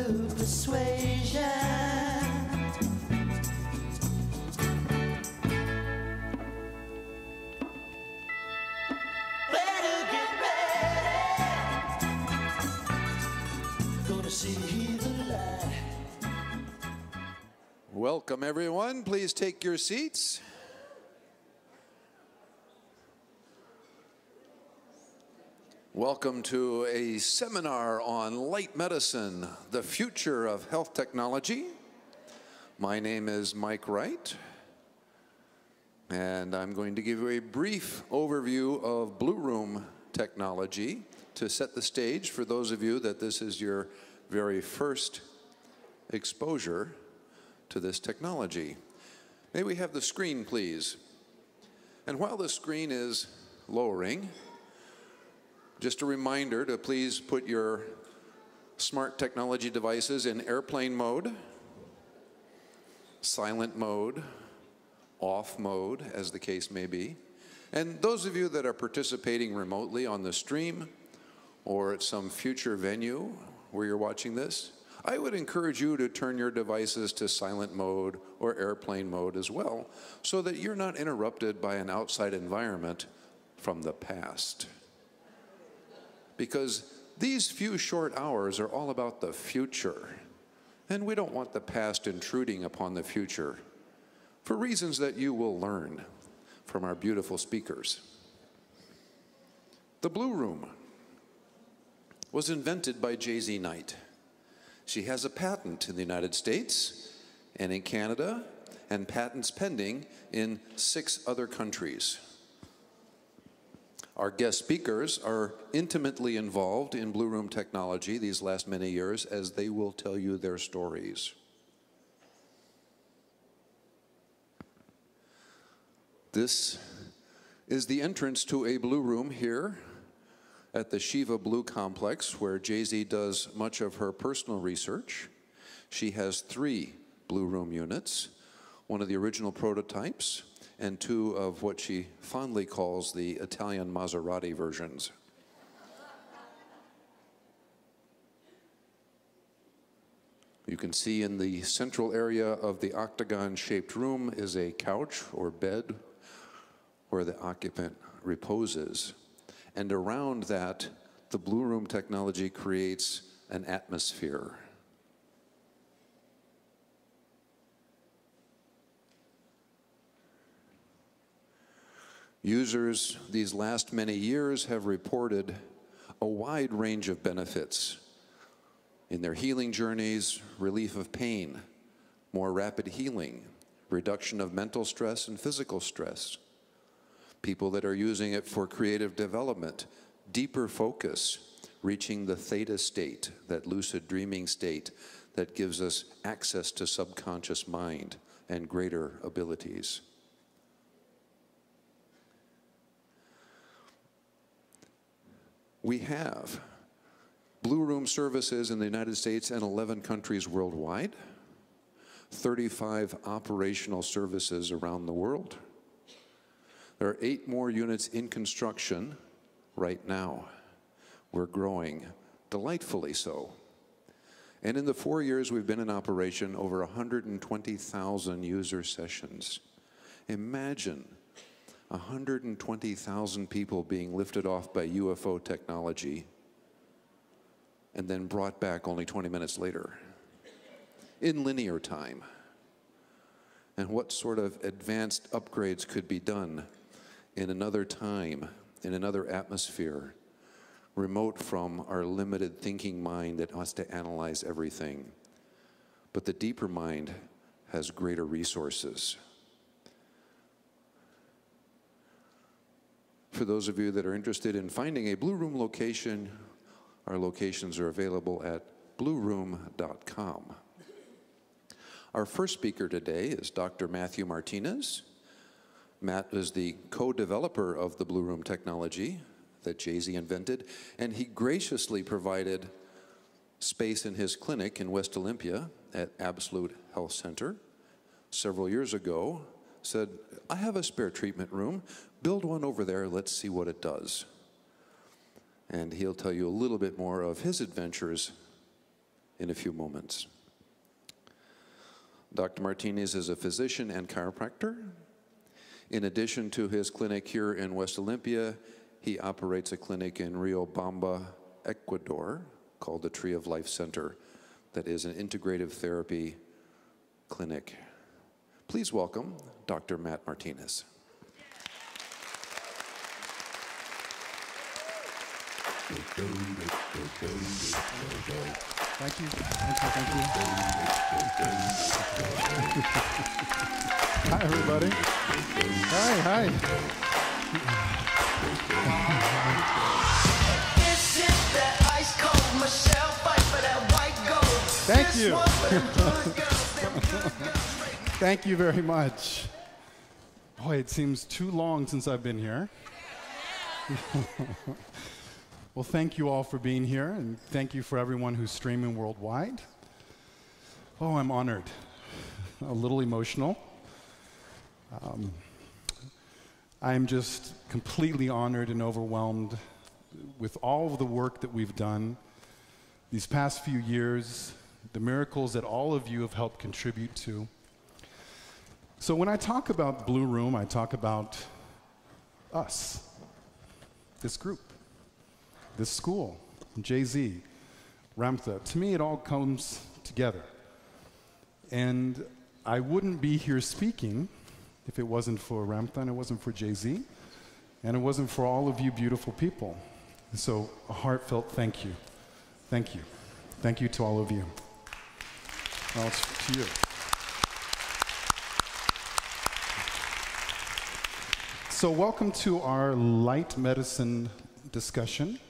through persuasion. Better get ready. Gonna see the light. Welcome, everyone. Please take your seats. Welcome to a seminar on light medicine, the future of health technology. My name is Mike Wright, and I'm going to give you a brief overview of Blu Room technology to set the stage for those of you that this is your very first exposure to this technology. May we have the screen, please? And while the screen is lowering, just a reminder to please put your smart technology devices in airplane mode, silent mode, off mode, as the case may be. And those of you that are participating remotely on the stream or at some future venue where you're watching this, I would encourage you to turn your devices to silent mode or airplane mode as well, so that you're not interrupted by an outside environment from the past. Because these few short hours are all about the future, and we don't want the past intruding upon the future for reasons that you will learn from our beautiful speakers. The Blu Room was invented by J.Z. Knight. She has a patent in the United States and in Canada, and patents pending in 6 other countries. Our guest speakers are intimately involved in Blu Room technology these last many years, as they will tell you their stories. This is the entrance to a Blu Room here at the Shiva Blue Complex, where Jay-Z does much of her personal research. She has 3 Blu Room units, one of the original prototypes, and 2 of what she fondly calls the Italian Maserati versions. You can see in the central area of the octagon-shaped room is a couch or bed where the occupant reposes. And around that, the Blu Room technology creates an atmosphere. Users these last many years have reported a wide range of benefits in their healing journeys: relief of pain, more rapid healing, reduction of mental stress and physical stress. People that are using it for creative development, deeper focus, reaching the theta state, that lucid dreaming state that gives us access to subconscious mind and greater abilities. We have Blu Room services in the United States and 11 countries worldwide, 35 operational services around the world. There are 8 more units in construction right now. We're growing, delightfully so. And in the 4 years we've been in operation, over 120,000 user sessions. Imagine 120,000 people being lifted off by UFO technology and then brought back only 20 minutes later in linear time. And what sort of advanced upgrades could be done in another time, in another atmosphere, remote from our limited thinking mind that wants to analyze everything. But the deeper mind has greater resources. For those of you that are interested in finding a Blu Room location, our locations are available at bluroom.com. Our first speaker today is Dr. Matthew Martinez. Matt is the co-developer of the Blu Room technology that Jay-Z invented, and he graciously provided space in his clinic in West Olympia at Absolute Health Center several years ago. Said, I have a spare treatment room, build one over there, let's see what it does. And he'll tell you a little bit more of his adventures in a few moments. Dr. Martinez is a physician and chiropractor. In addition to his clinic here in West Olympia, he operates a clinic in Riobamba, Ecuador, called the Tree of Life Center, that is an integrative therapy clinic. Please welcome Dr. Matt Martinez. Thank you. Thank you. Hi, everybody. Hi. This is that ice cold Michelle fight for that white gold. Thank This you. one for them good girls, them good girls. Thank you very much. Boy, it seems too long since I've been here. Well, thank you all for being here, and thank you for everyone who's streaming worldwide. Oh, I'm honored. A little emotional. I'm just completely honored and overwhelmed with all of the work that we've done these past few years, the miracles that all of you have helped contribute to. So when I talk about Blu Room, I talk about us, this group, this school, Jay-Z, Ramtha. To me, it all comes together. And I wouldn't be here speaking if it wasn't for Ramtha, and it wasn't for Jay-Z, and it wasn't for all of you beautiful people. And so a heartfelt thank you. Thank you. Thank you to all of you. Well, it's to you. So welcome to our light medicine discussion.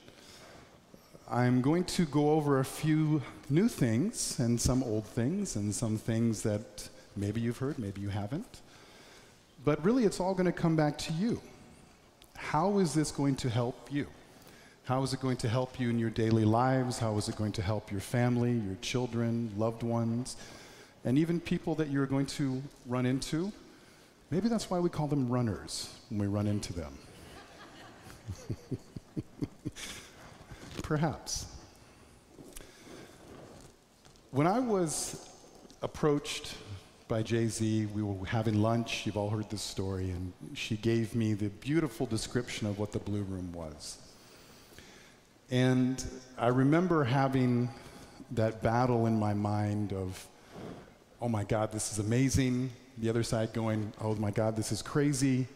I'm going to go over a few new things and some old things and some things that maybe you've heard, maybe you haven't. But really, it's all going to come back to you. How is this going to help you? How is it going to help you in your daily lives? How is it going to help your family, your children, loved ones, and even people that you're going to run into? Maybe that's why we call them runners when we run into them. Perhaps. When I was approached by Jay-Z, we were having lunch, you've all heard this story, and she gave me the beautiful description of what the Blu Room was. And I remember having that battle in my mind of, oh my God, this is amazing. The other side going, oh my God, this is crazy.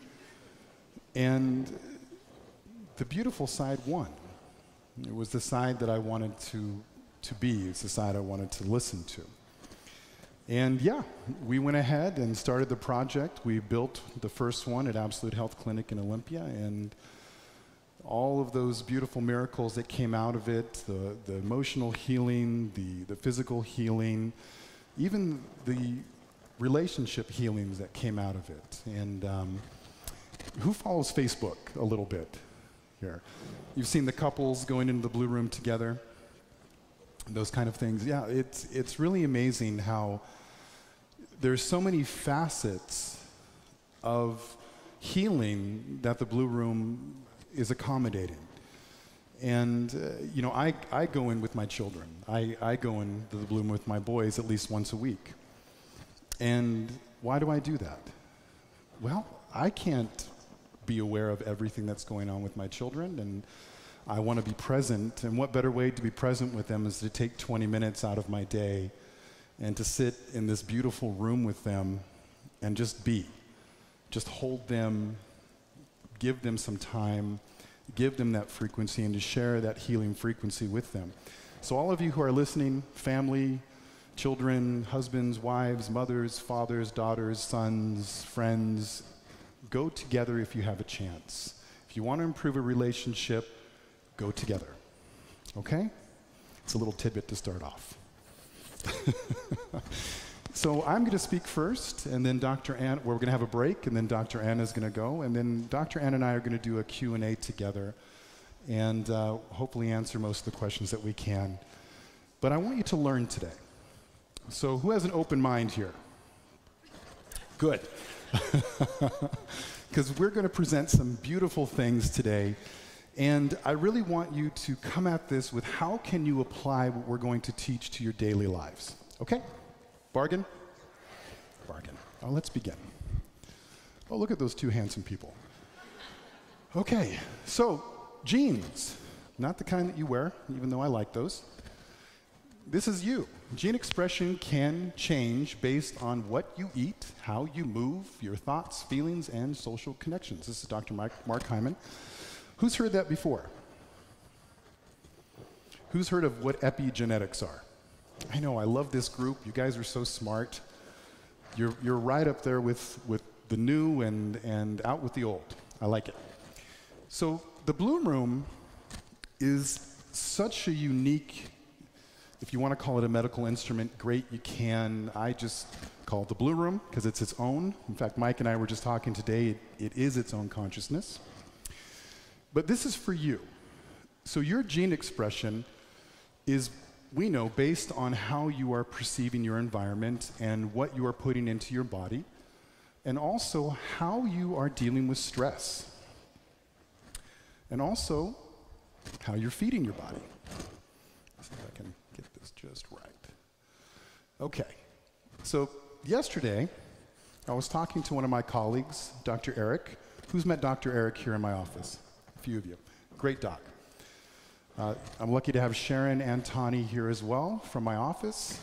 And the beautiful side won. It was the side that I wanted to be. It's the side I wanted to listen to. And yeah, we went ahead and started the project. We built the first one at Absolute Health Clinic in Olympia, and all of those beautiful miracles that came out of it, the emotional healing, the physical healing, even the relationship healings that came out of it. And who follows Facebook a little bit here? You've seen the couples going into the Blu Room together, those kind of things. Yeah, it's really amazing how there's so many facets of healing that the Blu Room is accommodating. And, you know, I go in with my children. I go into the Blu Room with my boys at least once a week. And why do I do that? Well, I can't be aware of everything that's going on with my children, and I want to be present. And what better way to be present with them is to take 20 minutes out of my day and to sit in this beautiful room with them and just be. Just hold them, give them some time, give them that frequency, and to share that healing frequency with them. So all of you who are listening, family, children, husbands, wives, mothers, fathers, daughters, sons, friends, go together if you have a chance. If you want to improve a relationship, go together. Okay? It's a little tidbit to start off. So I'm going to speak first, and then Dr. Ann, we're going to have a break, and then Dr. Ann is going to go, and then Dr. Ann and I are going to do a Q&A together and hopefully answer most of the questions that we can. But I want you to learn today. So who has an open mind here? Good. Because we're going to present some beautiful things today. And I really want you to come at this with how can you apply what we're going to teach to your daily lives. Okay? Bargain? Bargain. Oh, let's begin. Oh, look at those two handsome people. Okay, so genes, not the kind that you wear, even though I like those. This is you. Gene expression can change based on what you eat, how you move, your thoughts, feelings, and social connections. This is Dr. Mark Hyman. Who's heard that before? Who's heard of what epigenetics are? I know, I love this group. You guys are so smart. You're right up there with the new and out with the old. I like it. So the Blu Room is such a unique, if you want to call it a medical instrument, great, you can. I just call it the Blu Room because it's its own. In fact, Mike and I were just talking today, it is its own consciousness. But this is for you. So your gene expression is, we know, based on how you are perceiving your environment and what you are putting into your body, and also how you are dealing with stress, and also how you're feeding your body. Let's see if I can get this just right. Okay, so yesterday I was talking to one of my colleagues, Dr. Eric. Who's met Dr. Eric here in my office? A few of you. Great doc. I'm lucky to have Sharon and Tani here as well from my office.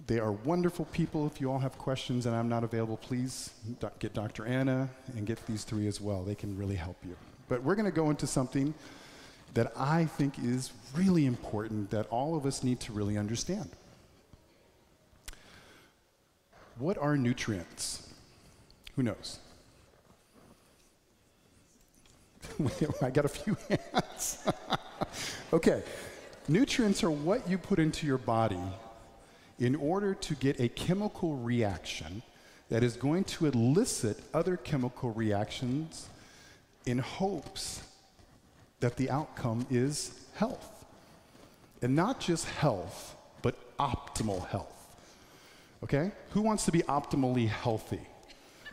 They are wonderful people. If you all have questions and I'm not available, please get Dr. Anna and get these three as well. They can really help you. But we're going to go into something that I think is really important that all of us need to really understand. What are nutrients? Who knows? I got a few hands. Okay. Nutrients are what you put into your body in order to get a chemical reaction that is going to elicit other chemical reactions in hopes that the outcome is health. And not just health, but optimal health. Okay? Who wants to be optimally healthy?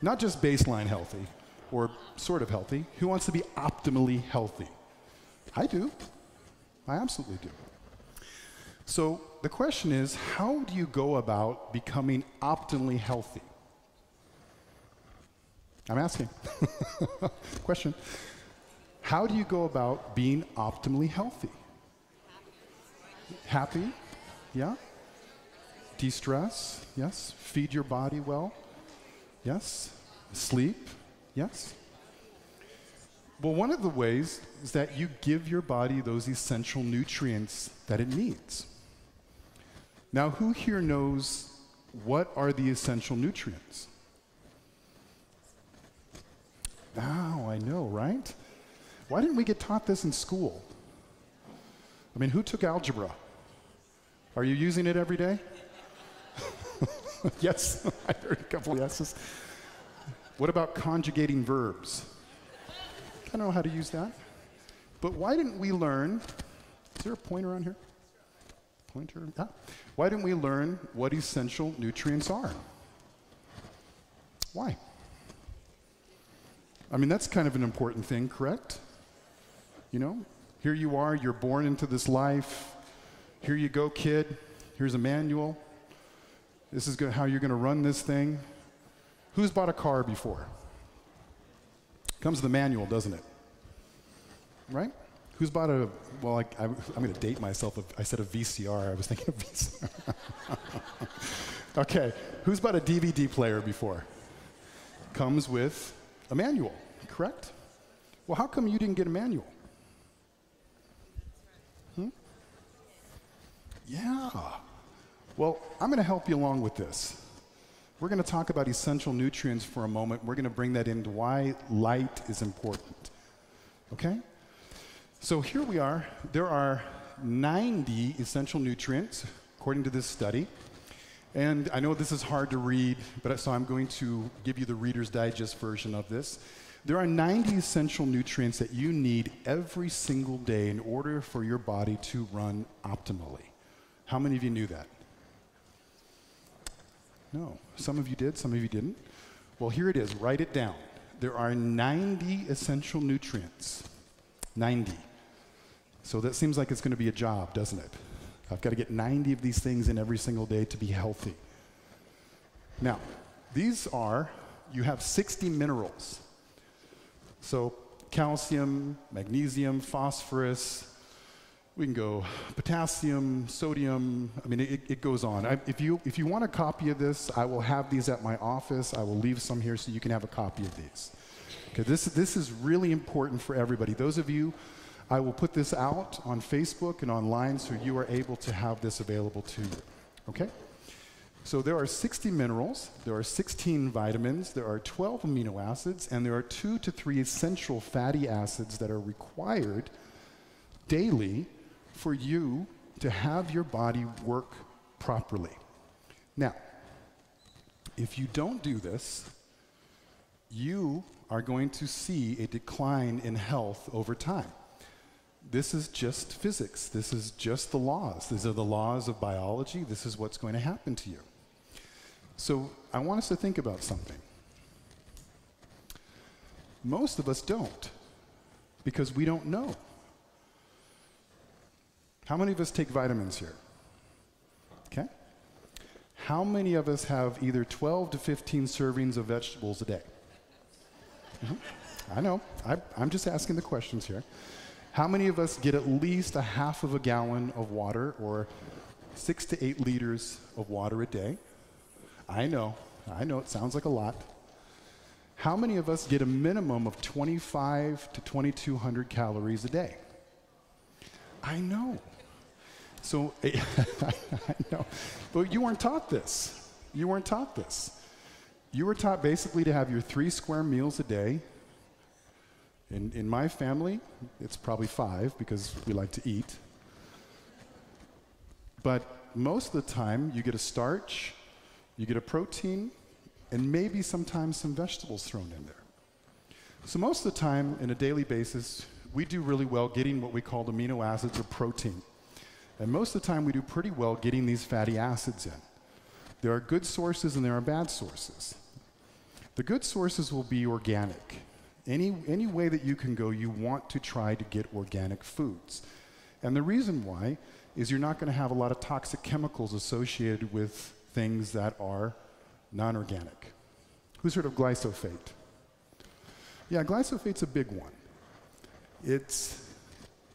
Not just baseline healthy or sort of healthy. Who wants to be optimally healthy? I do. I absolutely do. So the question is, how do you go about becoming optimally healthy? I'm asking. Question. How do you go about being optimally healthy? Happy? Yeah? De-stress? Yes. Feed your body well? Yes. Sleep? Yes. Well, one of the ways is that you give your body those essential nutrients that it needs. Now, who here knows what are the essential nutrients? Now, I know, right? Why didn't we get taught this in school? I mean, who took algebra? Are you using it every day? Yes, I heard a couple of yeses. What about conjugating verbs? I don't know how to use that. But why didn't we learn, is there a pointer on here? Pointer? Yeah. Why didn't we learn what essential nutrients are? Why? I mean, that's kind of an important thing, correct? You know, here you are, you're born into this life. Here you go, kid. Here's a manual. This is how you're going to run this thing. Who's bought a car before? Comes the manual, doesn't it? Right? Who's bought a, well, I'm going to date myself. I said a VCR. I was thinking of VCR. Okay. Who's bought a DVD player before? Comes with a manual, correct? Well, how come you didn't get a manual? Yeah. Well, I'm going to help you along with this. We're going to talk about essential nutrients for a moment. We're going to bring that into why light is important. Okay? So here we are. There are 90 essential nutrients, according to this study. And I know this is hard to read, but so I'm going to give you the Reader's Digest version of this. There are 90 essential nutrients that you need every single day in order for your body to run optimally. How many of you knew that? No. Some of you did, some of you didn't. Well, here it is. Write it down. There are 90 essential nutrients 90. So that seems like it's going to be a job, doesn't it? I've got to get 90 of these things in every single day to be healthy. Now, you have 60 minerals. So calcium, magnesium, phosphorus, we can go potassium, sodium, I mean, it goes on. If you want a copy of this, I will have these at my office. I will leave some here so you can have a copy of these. Okay, this is really important for everybody. Those of you, I will put this out on Facebook and online so you are able to have this available to you, okay? So there are 60 minerals, there are 16 vitamins, there are 12 amino acids, and there are 2 to 3 essential fatty acids that are required daily for you to have your body work properly. Now, if you don't do this, you are going to see a decline in health over time. This is just physics. This is just the laws. These are the laws of biology. This is what's going to happen to you. So I want us to think about something. Most of us don't, because we don't know. How many of us take vitamins here? Okay. How many of us have either 12 to 15 servings of vegetables a day? I know. I'm just asking the questions here. How many of us get at least a half of a gallon of water, or 6 to 8 liters of water a day? I know, it sounds like a lot. How many of us get a minimum of 25 to 2,200 calories a day? I know. So, I know. But you weren't taught this. You weren't taught this. You were taught basically to have your 3 square meals a day. In my family, it's probably 5 because we like to eat. But most of the time, you get a starch, you get a protein, and maybe sometimes some vegetables thrown in there. So most of the time, on a daily basis, we do really well getting what we call amino acids or protein. And most of the time, we do pretty well getting these fatty acids in. There are good sources and there are bad sources. The good sources will be organic. Any way that you can go, you want to try to get organic foods. And the reason why is you're not going to have a lot of toxic chemicals associated with things that are non-organic. Who's heard of glyphosate? Yeah, glyphosate's a big one. It's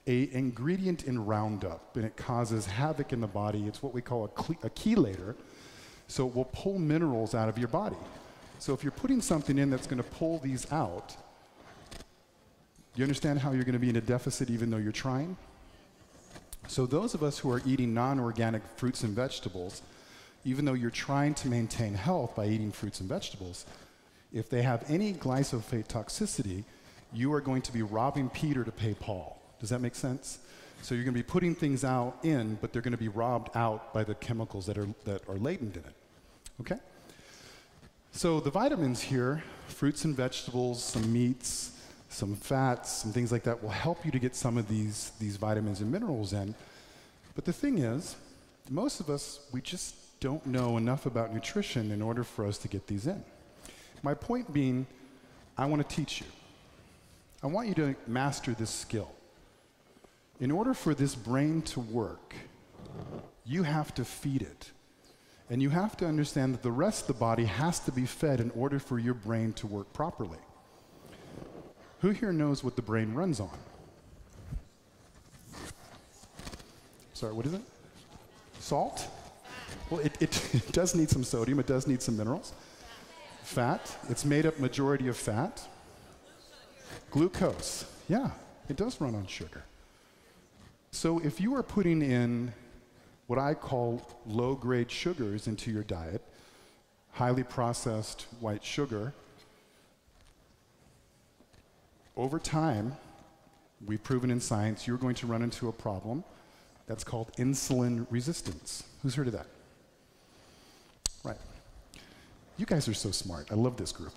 an ingredient in Roundup, and it causes havoc in the body. It's what we call a chelator, so it will pull minerals out of your body. So if you're putting something in that's going to pull these out, you understand how you're going to be in a deficit even though you're trying? So those of us who are eating non-organic fruits and vegetables, even though you're trying to maintain health by eating fruits and vegetables, if they have any glyphosate toxicity, you are going to be robbing Peter to pay Paul. Does that make sense? So you're going to be putting things out in, but they're going to be robbed out by the chemicals that are latent in it. Okay? So the vitamins here, fruits and vegetables, some meats, some fats, some things like that will help you to get some of these vitamins and minerals in. But the thing is, most of us, we just don't know enough about nutrition in order for us to get these in. My point being, I want to teach you. I want you to master this skill. In order for this brain to work, you have to feed it. And you have to understand that the rest of the body has to be fed in order for your brain to work properly. Who here knows what the brain runs on? Sorry, what is it? Salt? Well, it does need some sodium. It does need some minerals. Fat. It's made up majority of fat. Glucose. Yeah, it does run on sugar. So if you are putting in what I call low-grade sugars into your diet, highly processed white sugar, over time, we've proven in science, you're going to run into a problem that's called insulin resistance. Who's heard of that? Right. You guys are so smart. I love this group.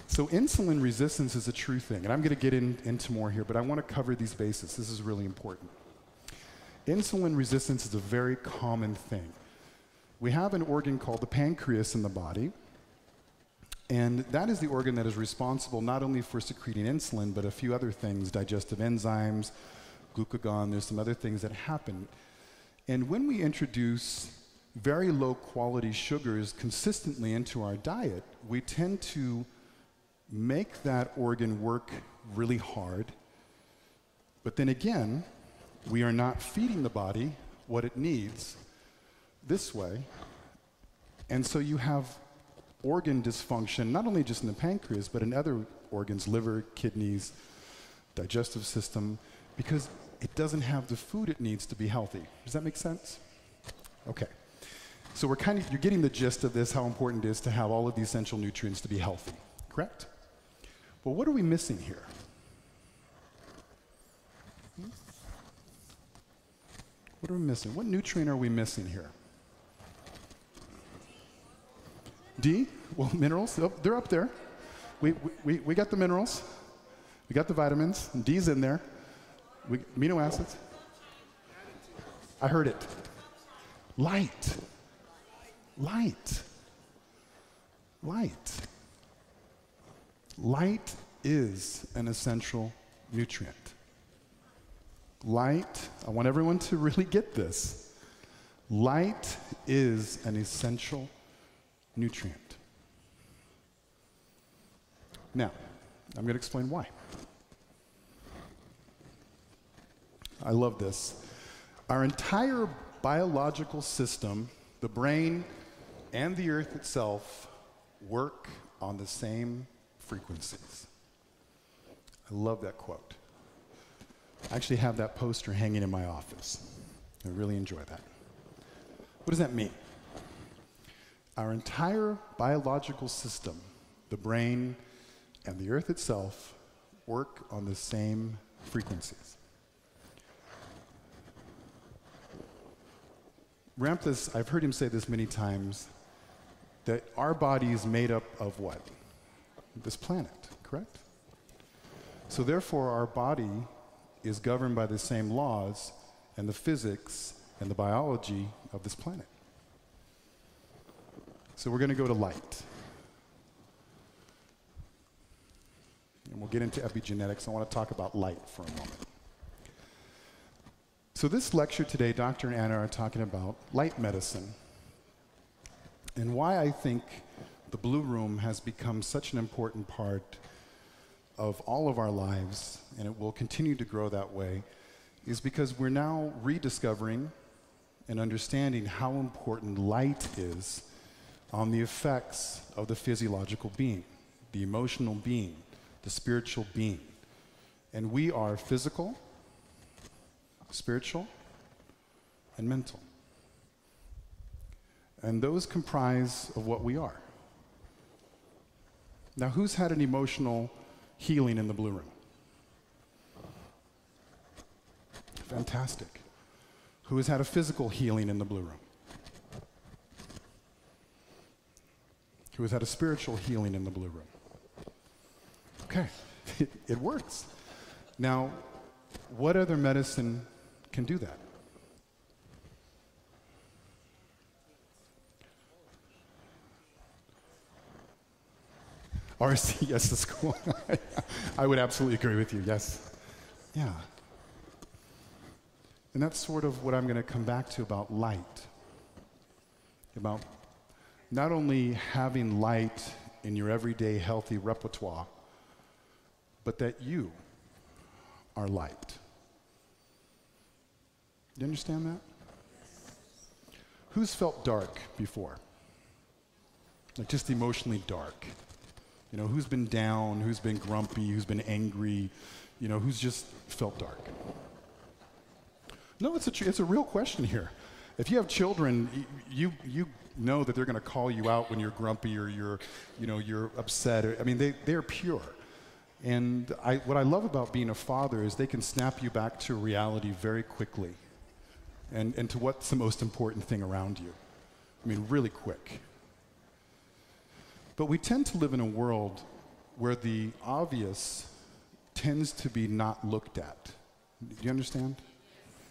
So insulin resistance is a true thing, and I'm going to get into more here, but I want to cover these bases. This is really important. Insulin resistance is a very common thing. We have an organ called the pancreas in the body, And that is the organ that is responsible not only for secreting insulin, but a few other things, digestive enzymes, glucagon, there's some other things that happen. And when we introduce very low quality sugars consistently into our diet, we tend to make that organ work really hard. But then again, we are not feeding the body what it needs this way. And so you have organ dysfunction, not only just in the pancreas, but in other organs, liver, kidneys, digestive system, because it doesn't have the food it needs to be healthy. Does that make sense? Okay. So you're getting the gist of this, how important it is to have all of the essential nutrients to be healthy, correct? Well, what are we missing here? What are we missing? What nutrient are we missing here? D? Well, minerals, oh, they're up there. We got the minerals. We got the vitamins. And D's in there. Amino acids. I heard it. Light. Light. Light. Light is an essential nutrient. Light, I want everyone to really get this. Light is an essential nutrient. Now, I'm going to explain why. I love this. Our entire biological system, the brain and the earth itself, work on the same frequencies. I love that quote. I actually have that poster hanging in my office. I really enjoy that. What does that mean? Our entire biological system, the brain and the earth itself, work on the same frequencies. Ramthus, I've heard him say this many times, that our body is made up of what? This planet, correct? So therefore, our body is governed by the same laws and the physics and the biology of this planet. So we're going to go to light. And we'll get into epigenetics. I want to talk about light for a moment. So this lecture today, Dr. and Anna are talking about light medicine and why I think the Blue Room has become such an important part of all of our lives, and it will continue to grow that way, is because we're now rediscovering and understanding how important light is on the effects of the physiological being, the emotional being, the spiritual being. And we are physical, spiritual, and mental. And those comprise of what we are. Now, who's had an emotional healing in the Blue Room? Fantastic. Who has had a physical healing in the Blue Room? Who has had a spiritual healing in the Blue Room? Okay, it works. Now, what other medicine can do that? RC, yes, the school. I would absolutely agree with you, yes. Yeah. And that's sort of what I'm going to come back to about light. About not only having light in your everyday healthy repertoire, but that you are light. You understand that? Who's felt dark before? Like just emotionally dark. You know, who's been down, who's been grumpy, who's been angry, you know, who's just felt dark? No, it's a real question here. If you have children, you know that they're going to call you out when you're grumpy or you're upset. I mean, they're pure. And what I love about being a father is they can snap you back to reality very quickly and to what's the most important thing around you. I mean, really quick. But we tend to live in a world where the obvious tends to be not looked at. Do you understand?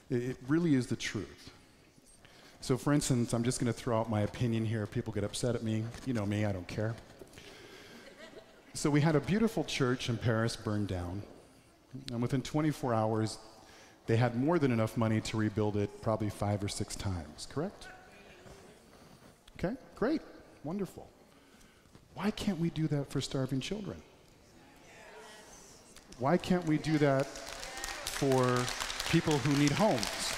It really is the truth. So for instance, I'm just going to throw out my opinion here. People get upset at me. You know me, I don't care. So we had a beautiful church in Paris burned down, and within 24 hours, they had more than enough money to rebuild it probably 5 or 6 times, correct? Okay, great, wonderful. Why can't we do that for starving children? Why can't we do that for people who need homes?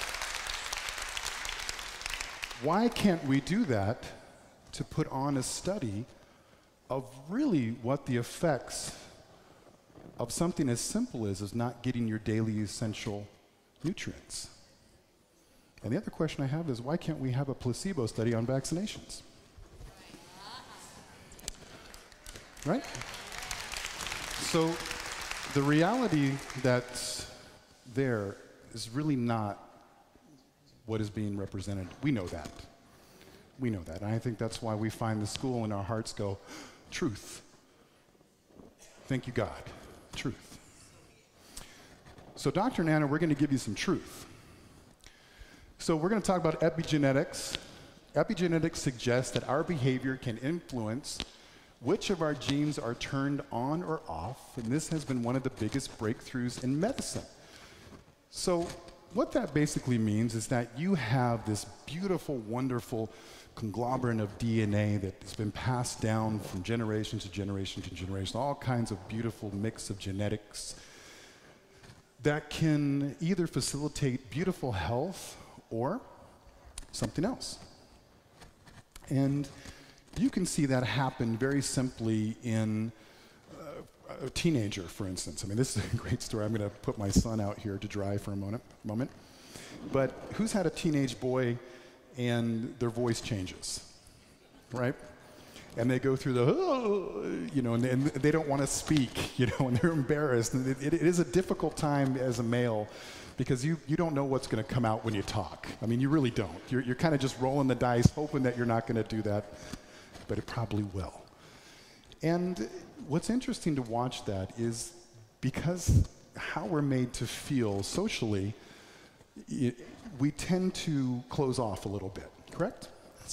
Why can't we do that to put on a study of really what the effects of something as simple as not getting your daily essential nutrients? And the other question I have is, why can't we have a placebo study on vaccinations? Right? So the reality that's there is really not what is being represented. We know that. We know that. And I think that's why we find the school and our hearts go, truth. Thank you, God. Truth. So Dr. Nana, we're going to give you some truth. So we're going to talk about epigenetics. Epigenetics suggests that our behavior can influence which of our genes are turned on or off, and this has been one of the biggest breakthroughs in medicine. So what that basically means is that you have this beautiful, wonderful conglomerate of DNA that has been passed down from generation to generation to generation, all kinds of beautiful mix of genetics that can either facilitate beautiful health or something else. And you can see that happen very simply in a teenager, for instance. I mean, this is a great story. I'm going to put my son out here to dry for a moment. But who's had a teenage boy and their voice changes, right? And they go through the, and they don't want to speak, and they're embarrassed. And it is a difficult time as a male because you don't know what's going to come out when you talk. I mean, you really don't. You're kind of just rolling the dice, hoping that you're not going to do that, but it probably will. And what's interesting to watch that is because how we're made to feel socially, we tend to close off a little bit, correct?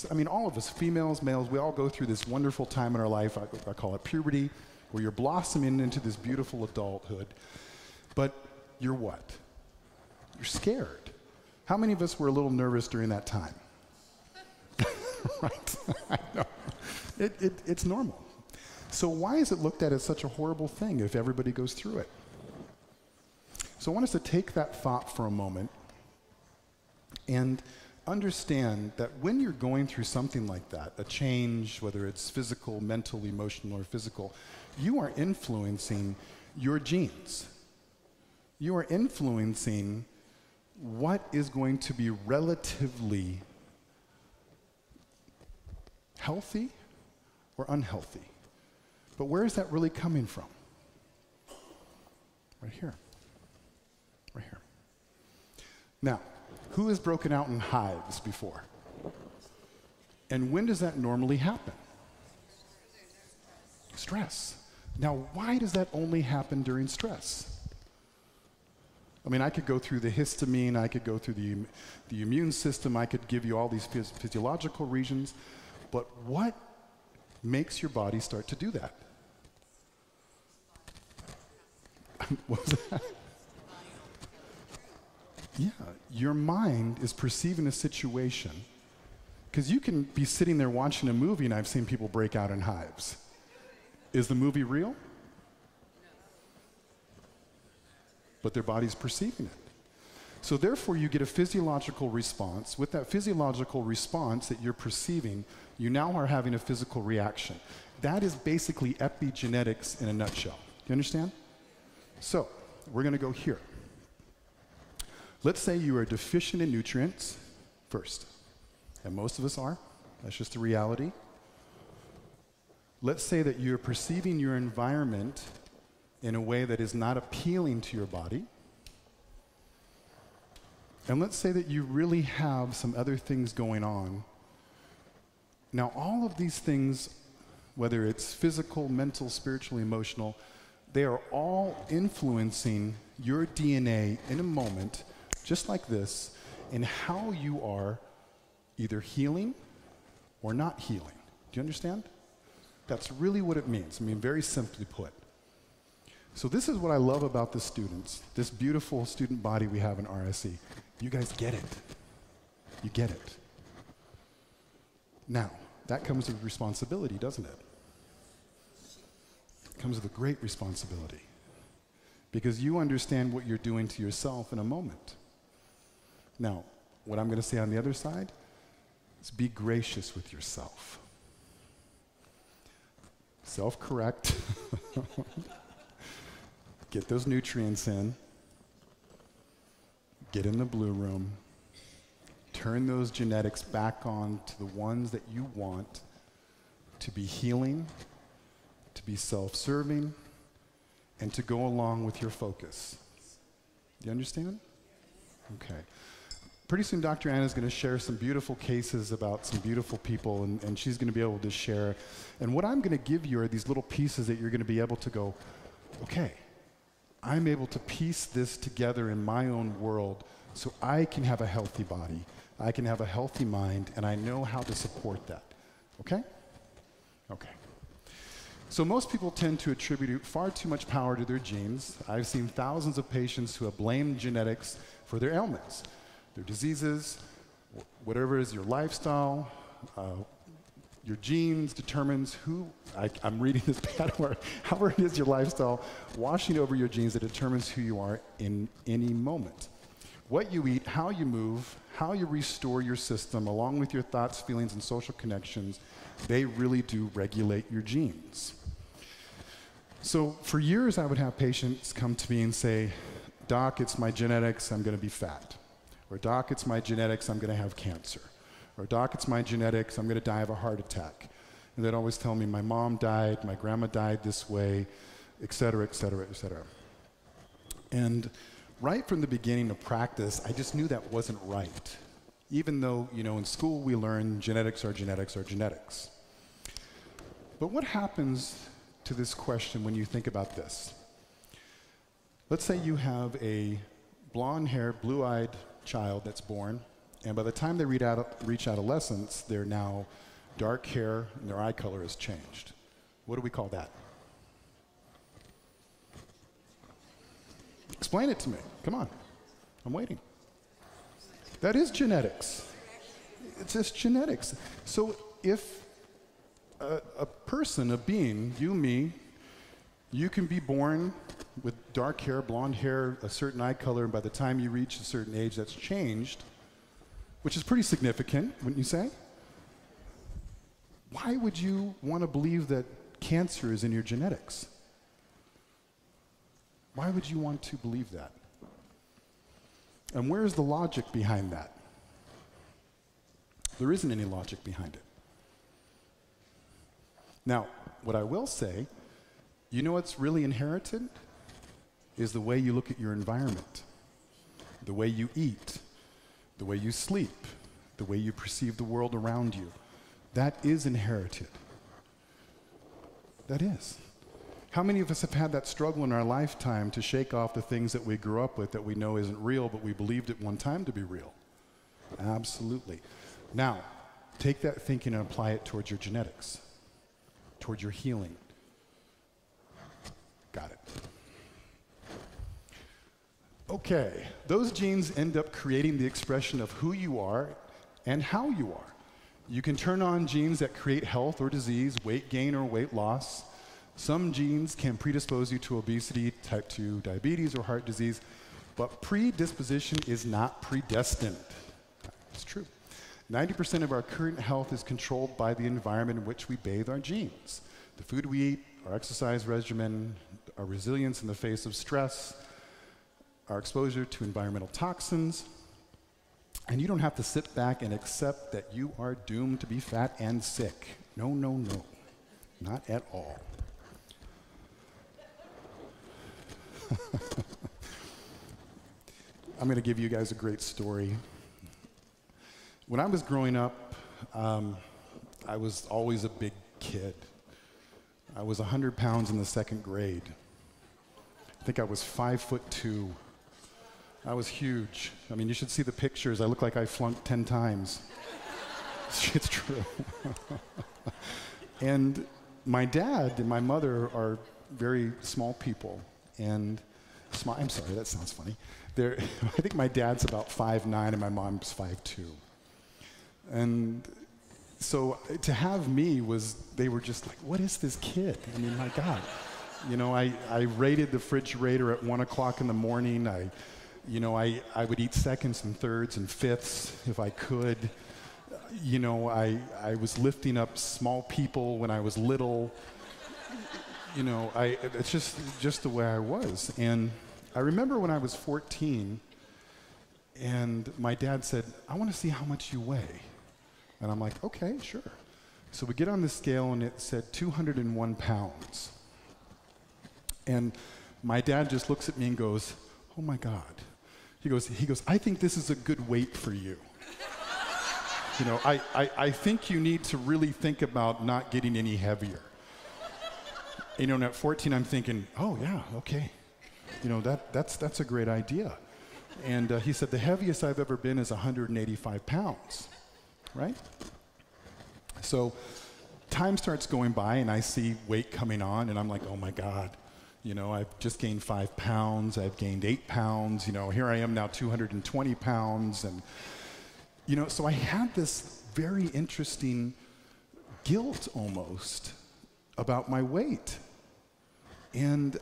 I mean, all of us, females, males, we all go through this wonderful time in our life, I call it puberty, where you're blossoming into this beautiful adulthood. But you're what? You're scared. How many of us were a little nervous during that time? Right? I know. It's normal. So why is it looked at as such a horrible thing if everybody goes through it? So I want us to take that thought for a moment and understand that when you're going through something like that, a change, whether it's physical, mental, emotional, or physical, you are influencing your genes. You are influencing what is going to be relatively healthy or unhealthy. But where is that really coming from? Right here. Right here. Now, who has broken out in hives before? And when does that normally happen? Stress. Now, why does that only happen during stress? I mean, I could go through the histamine, I could go through the immune system, I could give you all these physiological reasons, but what makes your body start to do that? What was that? Yeah, your mind is perceiving a situation, because you can be sitting there watching a movie and I've seen people break out in hives. Is the movie real? But their body's perceiving it. So therefore you get a physiological response. With that physiological response that you're perceiving, you now are having a physical reaction. That is basically epigenetics in a nutshell. Do you understand? So we're going to go here. Let's say you are deficient in nutrients first, and most of us are. That's just the reality. Let's say that you're perceiving your environment in a way that is not appealing to your body. And let's say that you really have some other things going on. Now, all of these things, whether it's physical, mental, spiritual, emotional, they are all influencing your DNA in a moment, just like this, in how you are either healing or not healing. Do you understand? That's really what it means. I mean, very simply put. So this is what I love about the students, this beautiful student body we have in RSE. You guys get it. You get it. Now, that comes with responsibility, doesn't it? It comes with a great responsibility. Because you understand what you're doing to yourself in a moment. Now, what I'm going to say on the other side is be gracious with yourself. Self-correct. Get those nutrients in. Get in the blue room. Turn those genetics back on to the ones that you want to be healing, to be self-serving, and to go along with your focus. Do you understand? Okay. Pretty soon Dr. Anna is going to share some beautiful cases about some beautiful people, and she's going to be able to share. And what I'm going to give you are these little pieces that you're going to be able to go, okay, I'm able to piece this together in my own world so I can have a healthy body, I can have a healthy mind, and I know how to support that. Okay? Okay. So most people tend to attribute far too much power to their genes. I've seen thousands of patients who have blamed genetics for their ailments, their diseases, whatever is your lifestyle, your genes determines who, I'm reading this bad word, however it is your lifestyle, washing over your genes that determines who you are in any moment. What you eat, how you move, how you restore your system, along with your thoughts, feelings, and social connections, they really do regulate your genes. So for years, I would have patients come to me and say, Doc, it's my genetics, I'm going to be fat. Or Doc, it's my genetics, I'm going to have cancer. Or Doc, it's my genetics, I'm going to die of a heart attack. And they'd always tell me, my mom died, my grandma died this way, et cetera, et cetera, et cetera. And right from the beginning of practice, I just knew that wasn't right. Even though, you know, in school we learn genetics are genetics are genetics. But what happens to this question when you think about this? Let's say you have a blonde-haired, blue-eyed child that's born, and by the time they reach adolescence, they're now dark hair and their eye color has changed. What do we call that? Explain it to me. Come on. I'm waiting. That is genetics. It's just genetics. So if a person, a being, you, me, you can be born with dark hair, blonde hair, a certain eye color, and by the time you reach a certain age, that's changed, which is pretty significant, wouldn't you say? Why would you want to believe that cancer is in your genetics? Why would you want to believe that? And where's the logic behind that? There isn't any logic behind it. Now, what I will say, you know what's really inherited? Is the way you look at your environment, the way you eat, the way you sleep, the way you perceive the world around you. That is inherited. That is. How many of us have had that struggle in our lifetime to shake off the things that we grew up with that we know isn't real, but we believed at one time to be real? Absolutely. Now, take that thinking and apply it towards your genetics, towards your healing. Got it. Okay, those genes end up creating the expression of who you are and how you are. You can turn on genes that create health or disease, weight gain or weight loss. Some genes can predispose you to obesity, type 2 diabetes, or heart disease, but predisposition is not predestined. It's true. 90% of our current health is controlled by the environment in which we bathe our genes. The food we eat, our exercise regimen, our resilience in the face of stress, our exposure to environmental toxins. And you don't have to sit back and accept that you are doomed to be fat and sick. No, no, no. Not at all. I'm going to give you guys a great story. When I was growing up, I was always a big kid. I was 100 pounds in the second grade. I think I was 5'2". I was huge. I mean, you should see the pictures. I look like I flunked 10 times. It's true. And my dad and my mother are very small people, and I'm sorry, that sounds funny. I think my dad's about 5'9" and my mom's 5'2". And so to have me they were just like, what is this kid? I mean, my God. You know, I raided the refrigerator at 1 o'clock in the morning. I would eat seconds and thirds and fifths if I could. You know, I was lifting up small people when I was little. You know, it's just the way I was. And I remember when I was 14, and my dad said, I want to see how much you weigh. And I'm like, okay, sure. So we get on the scale, and it said 201 pounds. And my dad just looks at me and goes, oh my God. He goes, I think this is a good weight for you. You know, I think you need to really think about not getting any heavier. You know, and at 14, I'm thinking, oh yeah, okay. You know, that's a great idea. And he said, the heaviest I've ever been is 185 pounds, right? So time starts going by, and I see weight coming on, and I'm like, oh my God. You know, I've just gained 5 pounds. I've gained 8 pounds. You know, here I am now, 220 pounds. And, you know, so I had this very interesting guilt almost about my weight. And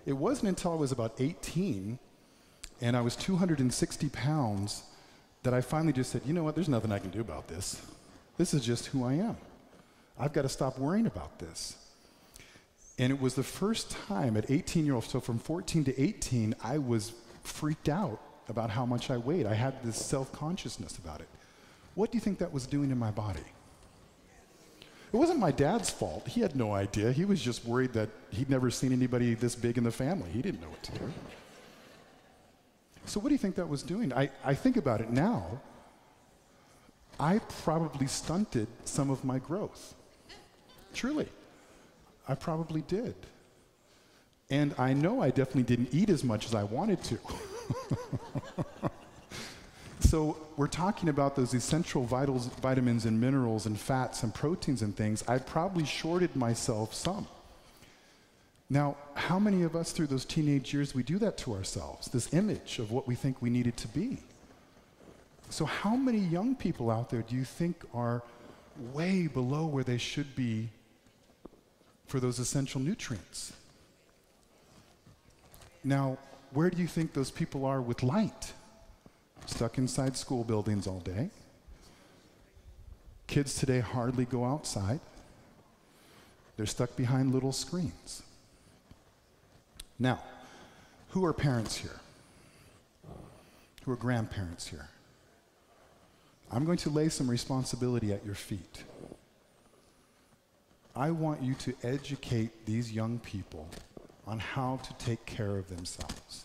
it wasn't until I was about 18 and I was 260 pounds that I finally just said, you know what, there's nothing I can do about this. This is just who I am. I've got to stop worrying about this. And it was the first time at 18-year-old, so from 14 to 18, I was freaked out about how much I weighed. I had this self-consciousness about it. What do you think that was doing in my body? It wasn't my dad's fault. He had no idea. He was just worried that he'd never seen anybody this big in the family. He didn't know what to do. So what do you think that was doing? I think about it now. I probably stunted some of my growth. Truly. I probably did. And I know I definitely didn't eat as much as I wanted to. So we're talking about those essential vitamins and minerals and fats and proteins and things. I probably shorted myself some. Now, how many of us through those teenage years, we do that to ourselves, this image of what we think we needed to be? So how many young people out there do you think are way below where they should be for those essential nutrients? Now, where do you think those people are with light? Stuck inside school buildings all day. Kids today hardly go outside. They're stuck behind little screens. Now, who are parents here? Who are grandparents here? I'm going to lay some responsibility at your feet. I want you to educate these young people on how to take care of themselves.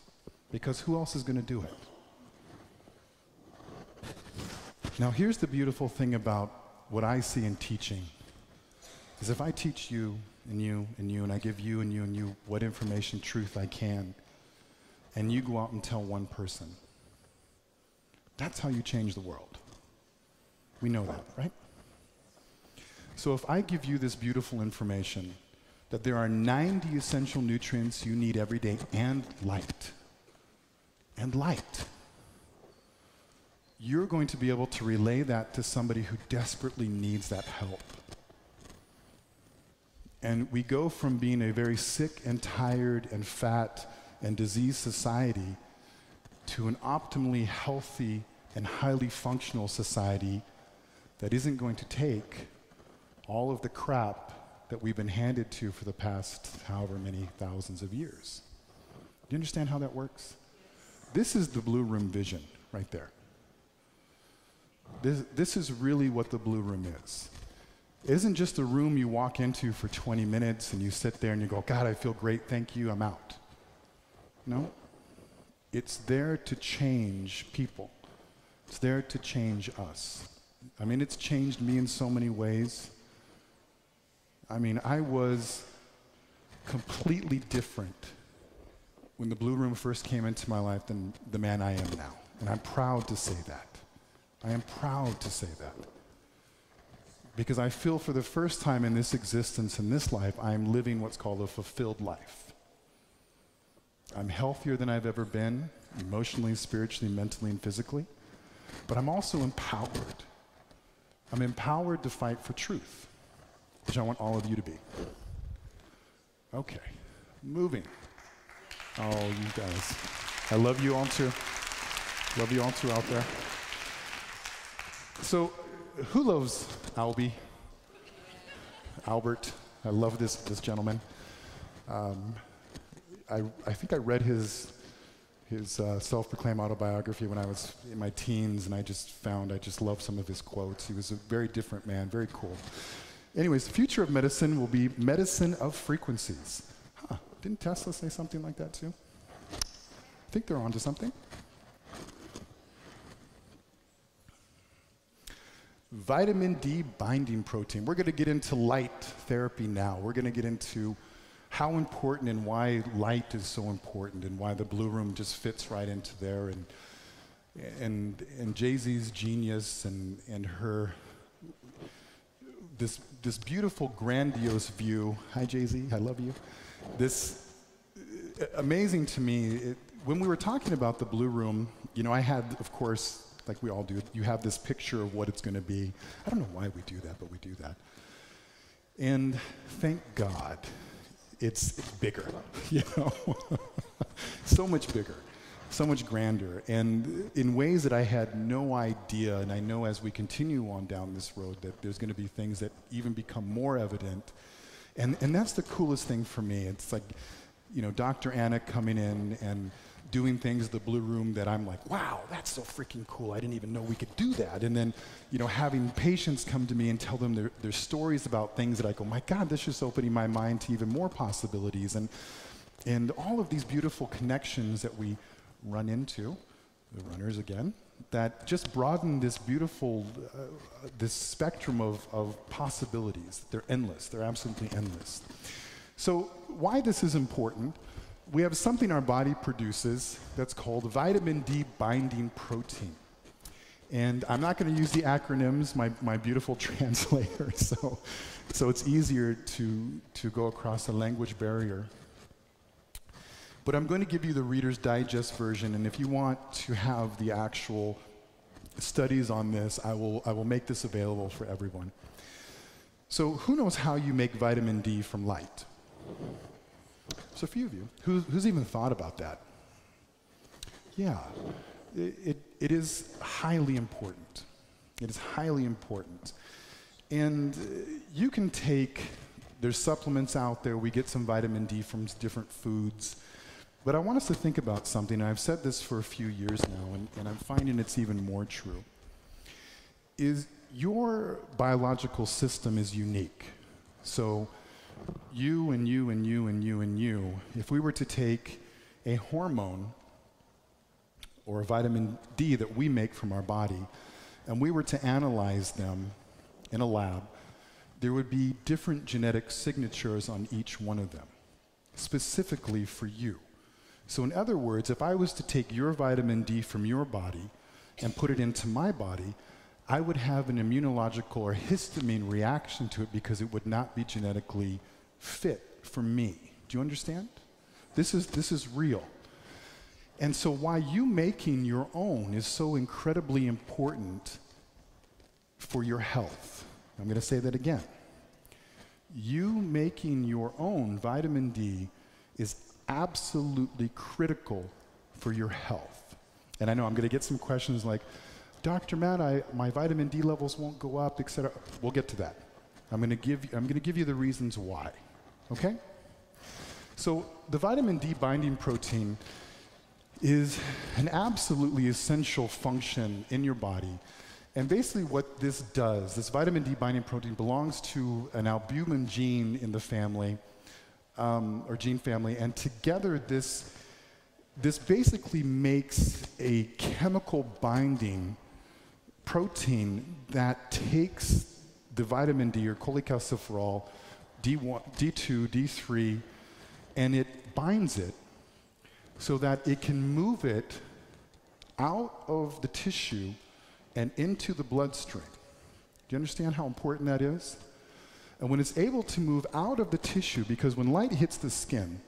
Because who else is going to do it? Now, here's the beautiful thing about what I see in teaching, is if I teach you, and you, and you, and I give you, and you, and you, what information, truth I can, and you go out and tell one person, that's how you change the world. We know that, right? So if I give you this beautiful information, that there are 90 essential nutrients you need every day, and light, you're going to be able to relay that to somebody who desperately needs that help. And we go from being a very sick and tired and fat and diseased society to an optimally healthy and highly functional society that isn't going to take all of the crap that we've been handed to for the past however many thousands of years. Do you understand how that works? This is the Blue Room vision right there. This is really what the Blue Room is. It isn't just a room you walk into for 20 minutes and you sit there and you go, God, I feel great, thank you, I'm out. No. It's there to change people. It's there to change us. I mean, it's changed me in so many ways. I mean, I was completely different when the Blue Room first came into my life than the man I am now. And I'm proud to say that. I am proud to say that. because I feel for the first time in this existence, in this life, I'm living what's called a fulfilled life. I'm healthier than I've ever been, emotionally, spiritually, mentally, and physically, but I'm also empowered. I'm empowered to fight for truth, which I want all of you to be. Okay, moving. Oh, you guys. I love you all too. Love you all too out there. So, who loves Albie? Albert. I love this gentleman. I think I read his self-proclaimed autobiography when I was in my teens, and I just love some of his quotes. He was a very different man, very cool. Anyways, the future of medicine will be medicine of frequencies. Huh, didn't Tesla say something like that too? I think they're onto something. Vitamin D binding protein. We're going to get into light therapy now. We're going to get into how important and why light is so important and why the Blue Room just fits right into there, and Jay-Z's genius and her this beautiful grandiose view. Hi Jay-Z, I love you. This amazing to me. When we were talking about the Blue Room, you know, I had, of course, like we all do, you have this picture of what it's going to be. I don't know why we do that, but we do that. And thank God, it's bigger, you know, so much bigger, so much grander, and in ways that I had no idea. And I know as we continue on down this road that there's going to be things that even become more evident, and that's the coolest thing for me. It's like, you know, Dr. Anna coming in and doing things in the Blue Room that I'm like, wow, that's so freaking cool. I didn't even know we could do that. And then, you know, having patients come to me and tell them their stories about things that I go, my God, this is opening my mind to even more possibilities. And all of these beautiful connections that we run into, the runners again, that just broaden this beautiful, this spectrum of possibilities. They're endless. They're absolutely endless. So why this is important, we have something our body produces that's called vitamin D binding protein. And I'm not going to use the acronyms, my beautiful translator, so it's easier to go across a language barrier. But I'm going to give you the Reader's Digest version, and if you want to have the actual studies on this, I will make this available for everyone. So who knows how you make vitamin D from light? So a few of you. Who's even thought about that? Yeah, it is highly important. It is highly important. And you can take, there's supplements out there. We get some vitamin D from different foods. But I want us to think about something, and I've said this for a few years now, and I'm finding it's even more true. Is your biological system is unique. So you and you and you and you and you, if we were to take a hormone or a vitamin D that we make from our body, and we were to analyze them in a lab, there would be different genetic signatures on each one of them, specifically for you. So in other words, if I was to take your vitamin D from your body and put it into my body, I would have an immunological or histamine reaction to it because it would not be genetically fit for me. Do you understand? This is real. And so why you making your own is so incredibly important for your health. I'm going to say that again. You making your own vitamin D is absolutely critical for your health. And I know I'm going to get some questions like, Dr. Matt, my vitamin D levels won't go up, etc. We'll get to that. I'm going to give you the reasons why. Okay? So the vitamin D binding protein is an absolutely essential function in your body. And basically what this does, this vitamin D binding protein belongs to an albumin gene in the family, or gene family, and together this basically makes a chemical binding protein that takes the vitamin D or cholecalciferol, D1, D2, D3, and it binds it so that it can move it out of the tissue and into the bloodstream. Do you understand how important that is? And when it's able to move out of the tissue, because when light hits the skin,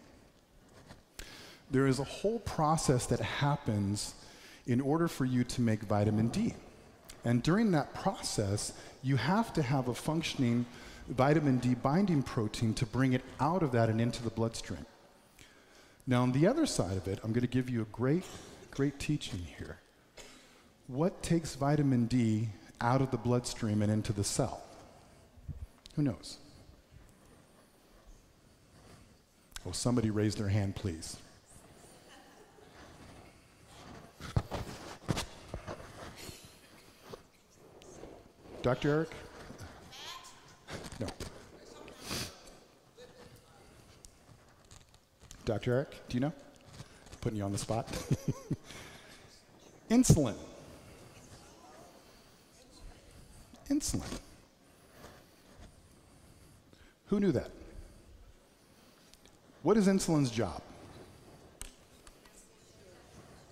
there is a whole process that happens in order for you to make vitamin D. And during that process, you have to have a functioning vitamin D binding protein to bring it out of that and into the bloodstream. Now, on the other side of it, I'm going to give you a great teaching here. What takes vitamin D out of the bloodstream and into the cell? Who knows? Oh, somebody raise their hand, please. Dr. Eric? No. Dr. Eric, do you know? Putting you on the spot. Insulin. Insulin. Who knew that? What is insulin's job?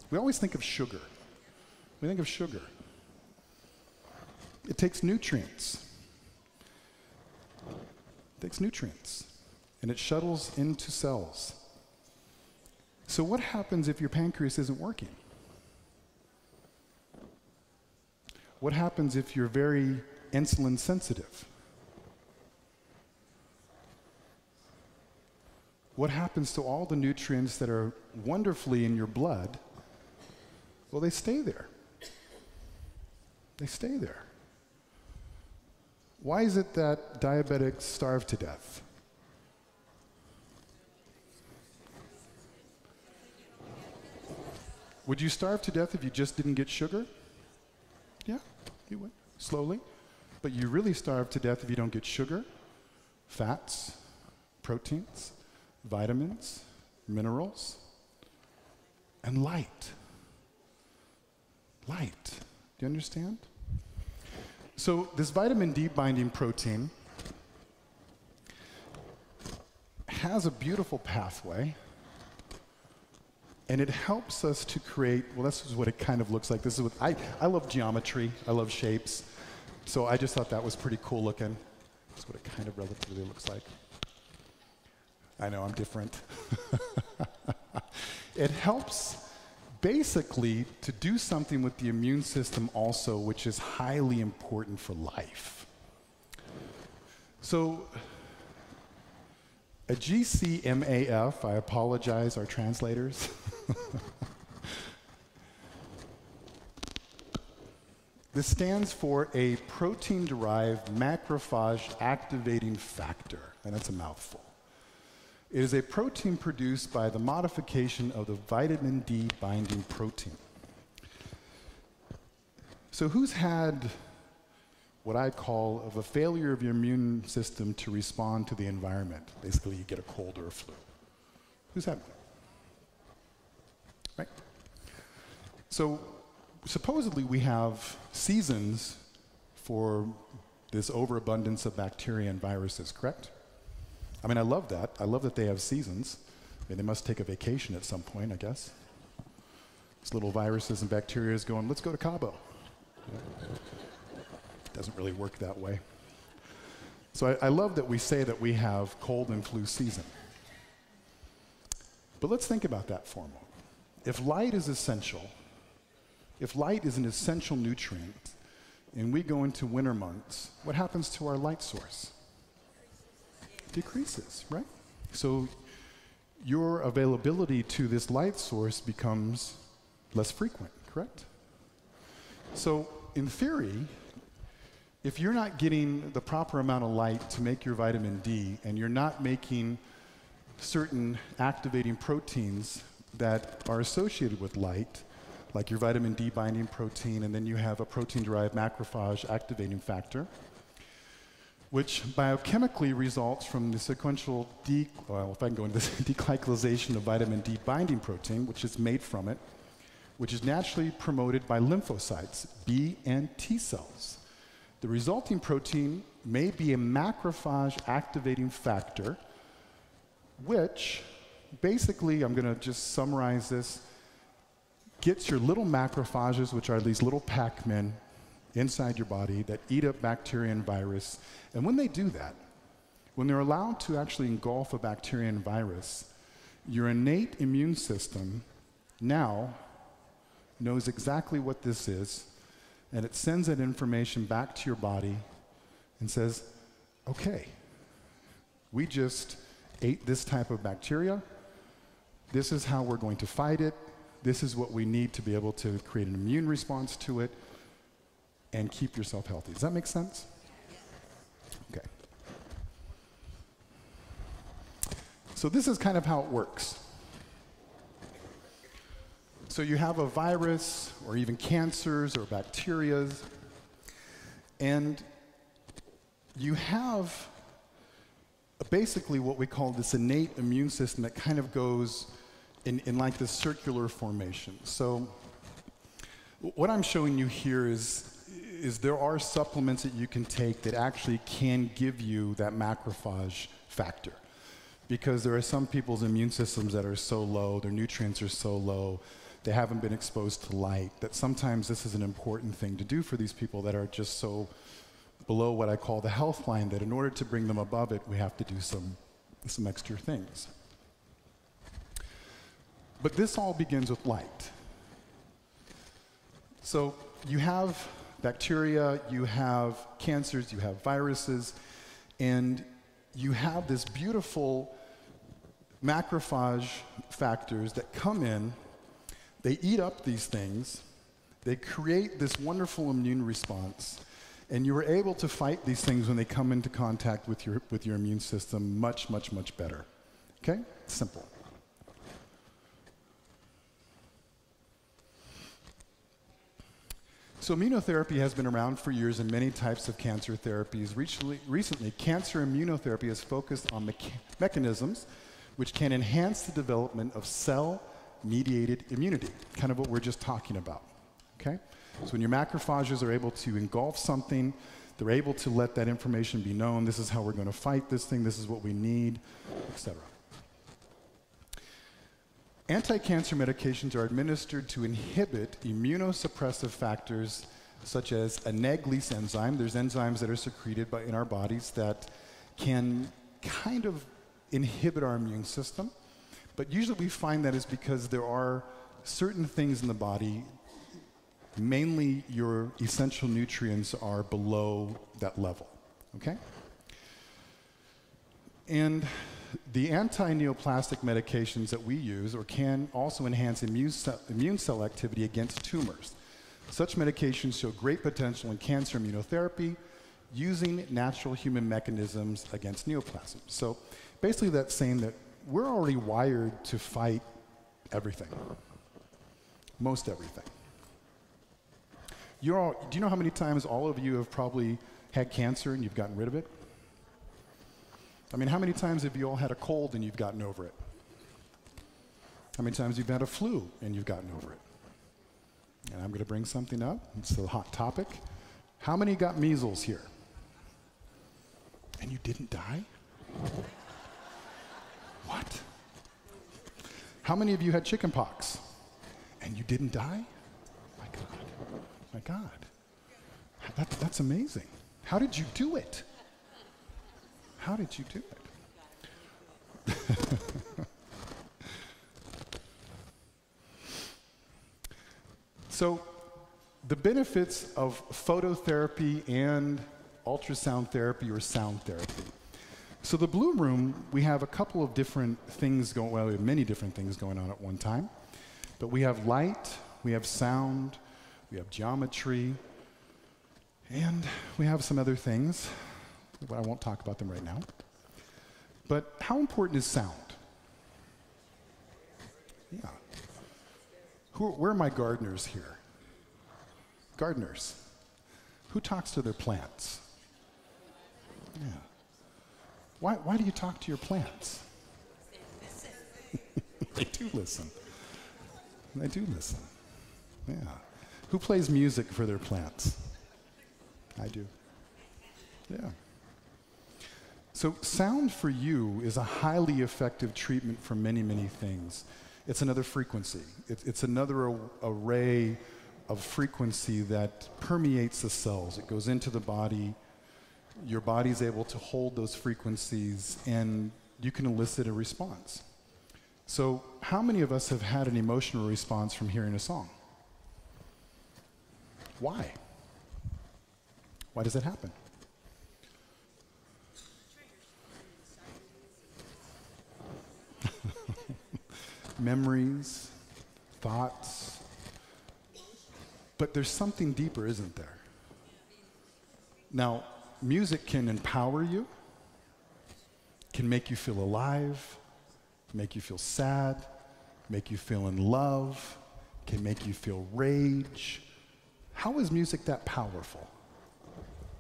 We always think of sugar. We think of sugar. It takes nutrients. It takes nutrients, and it shuttles into cells. So what happens if your pancreas isn't working? What happens if you're very insulin sensitive? What happens to all the nutrients that are wonderfully in your blood? Well, they stay there. They stay there. Why is it that diabetics starve to death? Would you starve to death if you just didn't get sugar? Yeah, you would, slowly. But you really starve to death if you don't get sugar, fats, proteins, vitamins, minerals, and light. Light. Do you understand? So this vitamin D binding protein has a beautiful pathway, and it helps us to create, well, this is what it kind of looks like. This is what I love geometry. I love shapes. So I just thought that was pretty cool looking. That's what it kind of relatively looks like. I know, I'm different. It helps basically to do something with the immune system also, which is highly important for life. So a GCMAF, I apologize, our translators. This stands for a protein-derived macrophage activating factor, and that's a mouthful. It is a protein produced by the modification of the vitamin D binding protein. So who's had what I call of a failure of your immune system to respond to the environment? Basically, you get a cold or a flu. Who's had one? Right? So supposedly we have seasons for this overabundance of bacteria and viruses, correct? I mean, I love that. I love that they have seasons. I mean, they must take a vacation at some point, I guess. These little viruses and bacteria is going, let's go to Cabo. It doesn't really work that way. So I love that we say that we have cold and flu season. But let's think about that for a moment. If light is essential, if light is an essential nutrient, and we go into winter months, what happens to our light source? Decreases, right? So your availability to this light source becomes less frequent, correct? So in theory, if you're not getting the proper amount of light to make your vitamin D, and you're not making certain activating proteins that are associated with light, like your vitamin D binding protein, and then you have a protein-derived macrophage activating factor, which biochemically results from the sequential deglycylation of vitamin D binding protein, which is made from it, which is naturally promoted by lymphocytes, B and T cells. The resulting protein may be a macrophage activating factor, which basically, I'm going to just summarize this, gets your little macrophages, which are these little Pac-Men, inside your body that eat up bacteria and virus. And when they do that, when they're allowed to actually engulf a bacteria and virus, your innate immune system now knows exactly what this is, and it sends that information back to your body and says, okay, we just ate this type of bacteria. This is how we're going to fight it. This is what we need to be able to create an immune response to it and keep yourself healthy. Does that make sense? Okay. So this is kind of how it works. So you have a virus or even cancers or bacteria, and you have basically what we call this innate immune system that kind of goes in like this circular formation. So what I'm showing you here is there are supplements that you can take that actually can give you that macrophage factor. Because there are some people's immune systems that are so low, their nutrients are so low, they haven't been exposed to light, that sometimes this is an important thing to do for these people that are just so below what I call the health line, that in order to bring them above it, we have to do some extra things. But this all begins with light. So you have bacteria, you have cancers, you have viruses, and you have this beautiful macrophage factors that come in, they eat up these things, they create this wonderful immune response, and you are able to fight these things when they come into contact with your immune system much, much, much better. Okay? Simple. So immunotherapy has been around for years in many types of cancer therapies. Recently, cancer immunotherapy has focused on mechanisms which can enhance the development of cell-mediated immunity, kind of what we're just talking about, okay? So when your macrophages are able to engulf something, they're able to let that information be known. This is how we're going to fight this thing. This is what we need, etc. Anti-cancer medications are administered to inhibit immunosuppressive factors such as a Neg-Lease enzyme. There's enzymes that are secreted in our bodies that can kind of inhibit our immune system. But usually we find that is because there are certain things in the body, mainly your essential nutrients, are below that level, okay? And the anti-neoplastic medications that we use or can also enhance immune cell activity against tumors. Such medications show great potential in cancer immunotherapy using natural human mechanisms against neoplasms. So basically that's saying that we're already wired to fight everything, most everything. Do you know how many times all of you have probably had cancer and you've gotten rid of it? I mean, how many times have you all had a cold and you've gotten over it? How many times you've had a flu and you've gotten over it? And I'm going to bring something up. It's a hot topic. How many got measles here? And you didn't die? What? How many of you had chicken pox? And you didn't die? My God. My God. That's amazing. How did you do it? How did you do it? So the benefits of phototherapy and ultrasound therapy or sound therapy. So the Blu Room, we have a couple of different things going, well, we have many different things going on at one time. But we have light, we have sound, we have geometry, and we have some other things. But I won't talk about them right now. But how important is sound? Yeah. Where are my gardeners here? Gardeners. Who talks to their plants? Yeah. Why do you talk to your plants? They do listen. They do listen. Yeah. Who plays music for their plants? I do. Yeah. So sound for you is a highly effective treatment for many, many things. It's another frequency. It's another array of frequency that permeates the cells. It goes into the body. Your body's able to hold those frequencies, and you can elicit a response. So how many of us have had an emotional response from hearing a song? Why? Why does that happen? Memories, thoughts. But there's something deeper, isn't there? Now, music can empower you, can make you feel alive, make you feel sad, make you feel in love, can make you feel rage. How is music that powerful?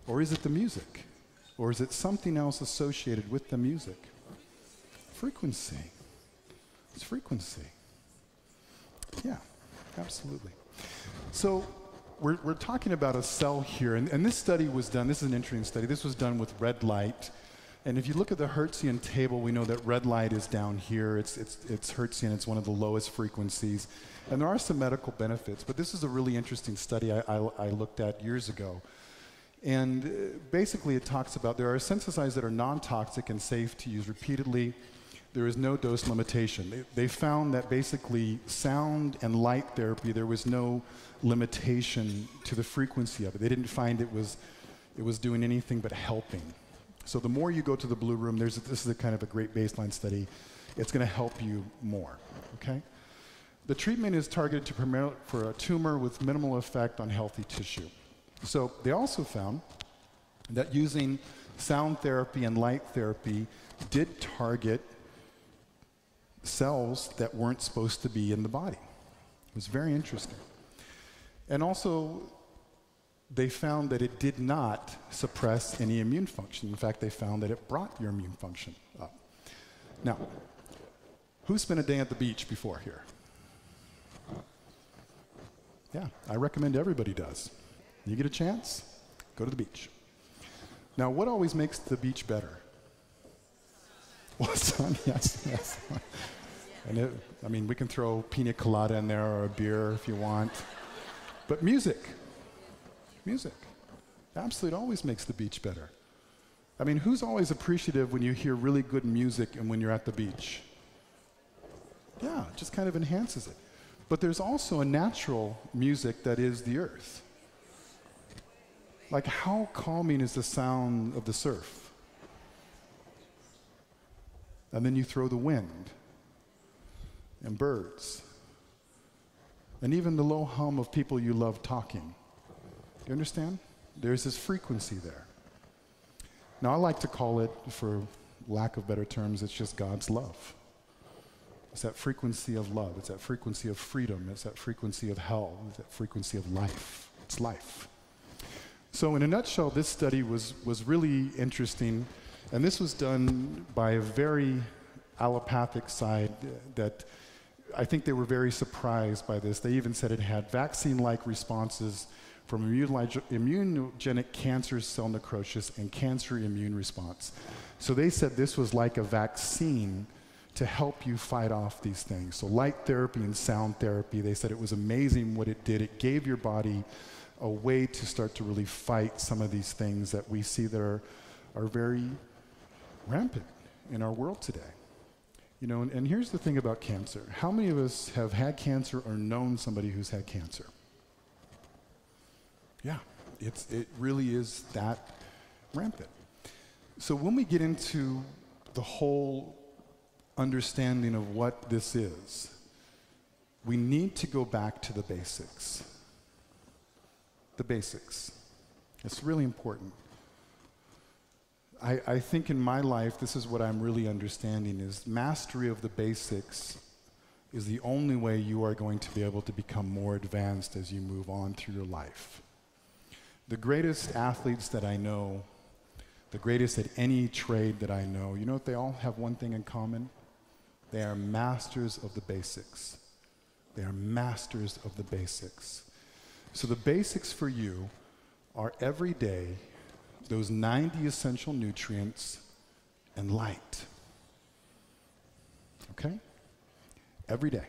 Or is it the music? Or is it something else associated with the music? Frequency. It's frequency. Yeah, absolutely. So we're talking about a cell here, and this study was done, this is an interesting study, this was done with red light. And if you look at the Hertzian table, we know that red light is down here. It's Hertzian, it's one of the lowest frequencies. And there are some medical benefits, but this is a really interesting study I looked at years ago. And basically it talks about there are synthesizers that are non-toxic and safe to use repeatedly. There is no dose limitation. They found that basically sound and light therapy, there was no limitation to the frequency of it. They didn't find it was doing anything but helping. So the more you go to the Blue Room, this is a kind of a great baseline study. It's going to help you more, okay? The treatment is targeted for a tumor with minimal effect on healthy tissue. So they also found that using sound therapy and light therapy did target cells that weren't supposed to be in the body. It was very interesting. And also, they found that it did not suppress any immune function. In fact, they found that it brought your immune function up. Now, who spent a day at the beach before here? Yeah, I recommend everybody does. You get a chance, go to the beach. Now, what always makes the beach better? Well, sun, yes. And I mean, we can throw pina colada in there or a beer if you want. But music absolutely always makes the beach better. I mean, who's always appreciative when you hear really good music and when you're at the beach? Yeah, it just kind of enhances it. But there's also a natural music that is the earth. Like, how calming is the sound of the surf? And then you throw the wind and birds and even the low hum of people you love talking. You understand? There's this frequency there. Now, I like to call it, for lack of better terms, it's just God's love. It's that frequency of love. It's that frequency of freedom. It's that frequency of hell. It's that frequency of life. It's life. So in a nutshell, this study was really interesting. And this was done by a very allopathic side that I think they were very surprised by this. They even said it had vaccine-like responses from immunogenic cancer cell necrosis and cancer immune response. So they said this was like a vaccine to help you fight off these things. So light therapy and sound therapy, they said it was amazing what it did. It gave your body a way to start to really fight some of these things that we see that are very rampant in our world today. You know, and here's the thing about cancer. How many of us have had cancer or known somebody who's had cancer? Yeah, it really is that rampant. So when we get into the whole understanding of what this is, we need to go back to the basics. The basics. It's really important. I think in my life, this is what I'm really understanding, is mastery of the basics is the only way you are going to be able to become more advanced as you move on through your life. The greatest athletes that I know, the greatest at any trade that I know, you know what they all have one thing in common? They are masters of the basics. They are masters of the basics. So the basics for you are every day those 90 essential nutrients and light. Okay? Every day.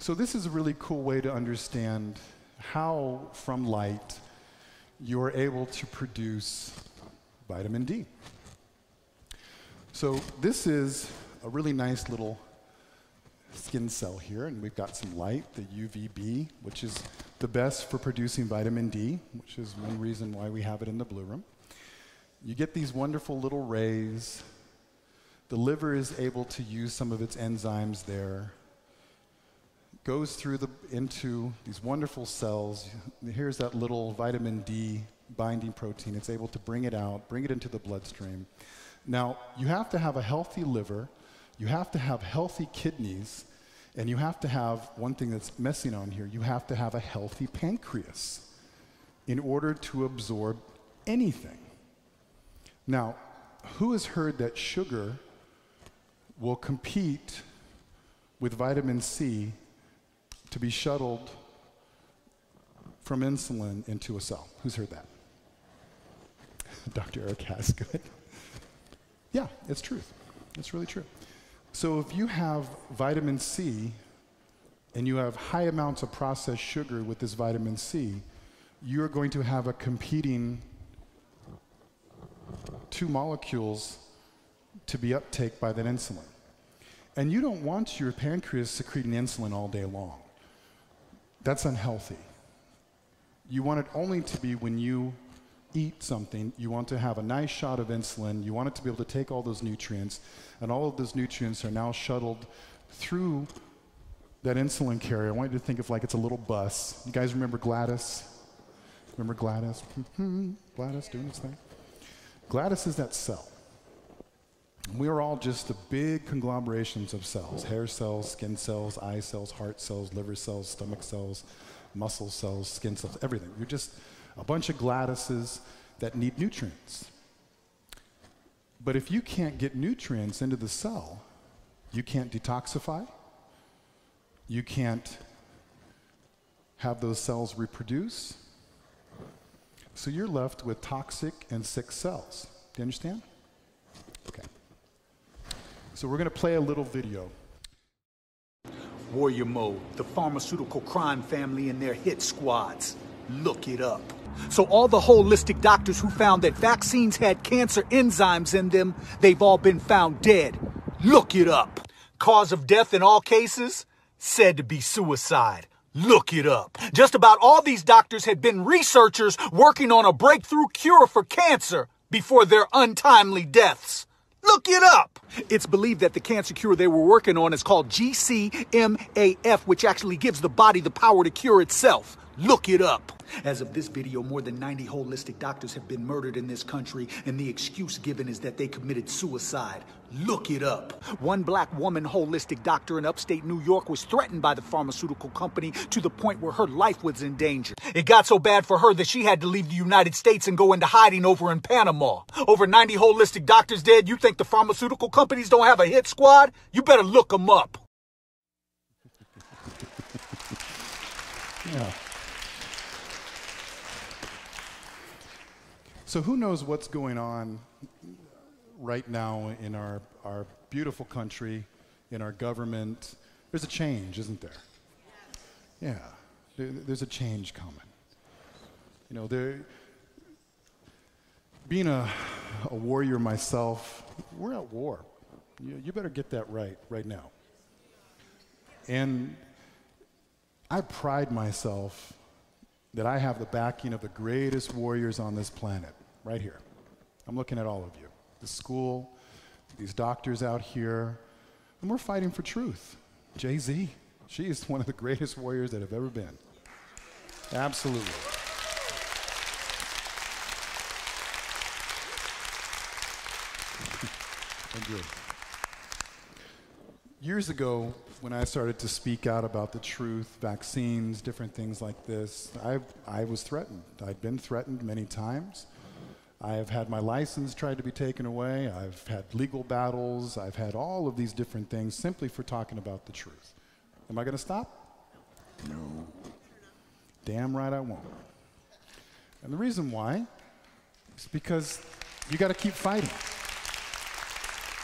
So this is a really cool way to understand how, from light, you're able to produce vitamin D. So this is a really nice little skin cell here, and we've got some light, the UVB, which is the best for producing vitamin D, which is one reason why we have it in the Blue Room. You get these wonderful little rays. The liver is able to use some of its enzymes there. Goes through into these wonderful cells. Here's that little vitamin D binding protein. It's able to bring it out, bring it into the bloodstream. Now, you have to have a healthy liver, you have to have healthy kidneys, and you have to have, one thing that's missing on here, you have to have a healthy pancreas in order to absorb anything. Now, who has heard that sugar will compete with vitamin C to be shuttled from insulin into a cell? Who's heard that? Dr. Eric has, good. Yeah, it's truth. It's really true. So if you have vitamin C and you have high amounts of processed sugar with this vitamin C, you're going to have a competing two molecules to be uptake by that insulin. And you don't want your pancreas secreting insulin all day long. That's unhealthy. You want it only to be when you eat something, you want to have a nice shot of insulin, you want it to be able to take all those nutrients, and all of those nutrients are now shuttled through that insulin carrier. I want you to think of like it's a little bus. You guys remember Gladys? Remember Gladys? Gladys doing its thing? Gladys is that cell. We are all just the big conglomerations of cells: hair cells, skin cells, eye cells, heart cells, liver cells, stomach cells, muscle cells, skin cells, everything. You're just a bunch of Gladyses that need nutrients. But if you can't get nutrients into the cell, you can't detoxify, you can't have those cells reproduce, so you're left with toxic and sick cells. Do you understand? Okay. So we're going to play a little video. Warrior Mode, the pharmaceutical crime family and their hit squads. Look it up. So all the holistic doctors who found that vaccines had cancer enzymes in them, they've all been found dead. Look it up. Cause of death in all cases? Said to be suicide. Look it up. Just about all these doctors had been researchers working on a breakthrough cure for cancer before their untimely deaths. Look it up. It's believed that the cancer cure they were working on is called GCMAF, which actually gives the body the power to cure itself. Look it up. As of this video, more than 90 holistic doctors have been murdered in this country, and the excuse given is that they committed suicide. Look it up. One black woman holistic doctor in upstate New York was threatened by the pharmaceutical company to the point where her life was in danger. It got so bad for her that she had to leave the United States and go into hiding over in Panama. Over 90 holistic doctors dead. You think the pharmaceutical companies don't have a hit squad? You better look them up. Yeah. So who knows what's going on right now in our beautiful country, in our government? There's a change, isn't there? Yeah, there's a change coming. You know, being a warrior myself, we're at war. You better get that right now. And I pride myself that I have the backing of the greatest warriors on this planet, right here. I'm looking at all of you. The school, these doctors out here, and we're fighting for truth. Jay-Z, she is one of the greatest warriors that have ever been. Absolutely. Thank you. Years ago, when I started to speak out about the truth, vaccines, different things like this, I was threatened. I'd been threatened many times. I have had my license tried to be taken away. I've had legal battles. I've had all of these different things simply for talking about the truth. Am I going to stop? No. Damn right I won't. And the reason why is because you got to keep fighting.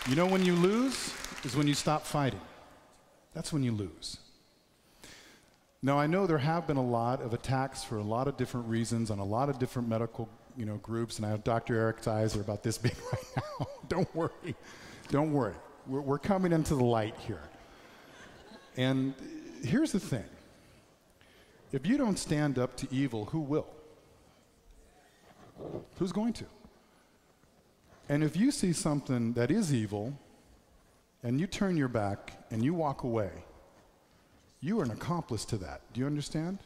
You know when you lose is when you stop fighting. That's when you lose. Now, I know there have been a lot of attacks for a lot of different reasons on a lot of different medical groups, and I have Dr. Eric's eyes are about this big right now. Don't worry. Don't worry. We're coming into the light here. And here's the thing. If you don't stand up to evil, who will? Who's going to? And if you see something that is evil, and you turn your back and you walk away, you are an accomplice to that. Do you understand?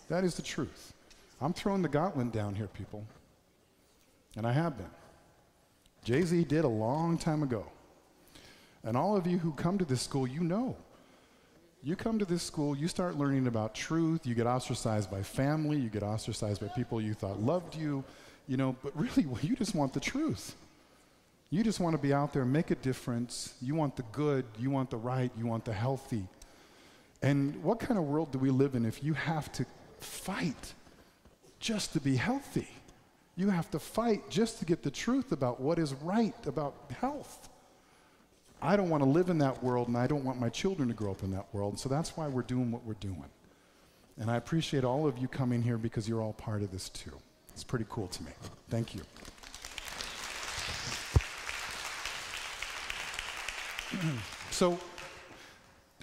That is the truth. I'm throwing the gauntlet down here, people. And I have been. Jay-Z did a long time ago. And all of you who come to this school, you know. You come to this school, you start learning about truth, you get ostracized by family, you get ostracized by people you thought loved you, but really, you just want the truth. You just want to be out there and make a difference. You want the good, you want the right, you want the healthy. And what kind of world do we live in if you have to fight just to be healthy? You have to fight just to get the truth about what is right about health. I don't want to live in that world, and I don't want my children to grow up in that world, so that's why we're doing what we're doing. And I appreciate all of you coming here because you're all part of this too. It's pretty cool to me. Thank you. So,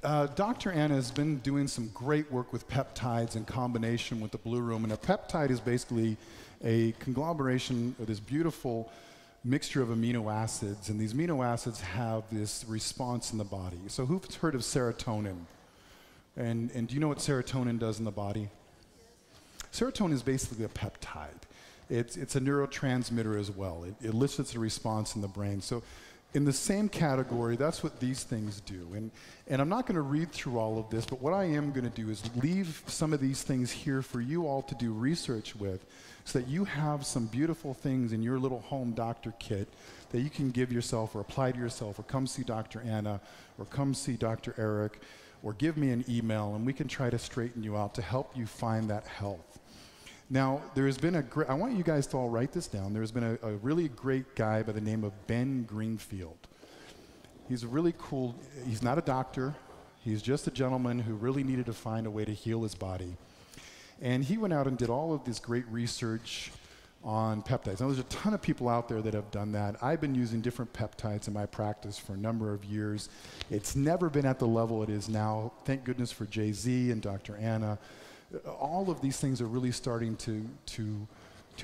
Dr. Anna has been doing some great work with peptides in combination with the Blu Room. And a peptide is basically a conglomeration of this beautiful mixture of amino acids. And these amino acids have this response in the body. So who's heard of serotonin? And do you know what serotonin does in the body? Serotonin is basically a peptide. It's a neurotransmitter as well. It elicits a response in the brain. So in the same category, that's what these things do. And I'm not going to read through all of this, but what I am going to do is leave some of these things here for you all to do research with so that you have some beautiful things in your little home doctor kit that you can give yourself or apply to yourself or come see Dr. Anna or come see Dr. Eric or give me an email and we can try to straighten you out to help you find that health. Now, there has been I want you guys to all write this down. There's been a really great guy by the name of Ben Greenfield. He's a really cool, he's not a doctor. He's just a gentleman who really needed to find a way to heal his body. And he went out and did all of this great research on peptides. Now, there's a ton of people out there that have done that. I've been using different peptides in my practice for a number of years. It's never been at the level it is now. Thank goodness for Jay-Z and Dr. Anna. All of these things are really starting to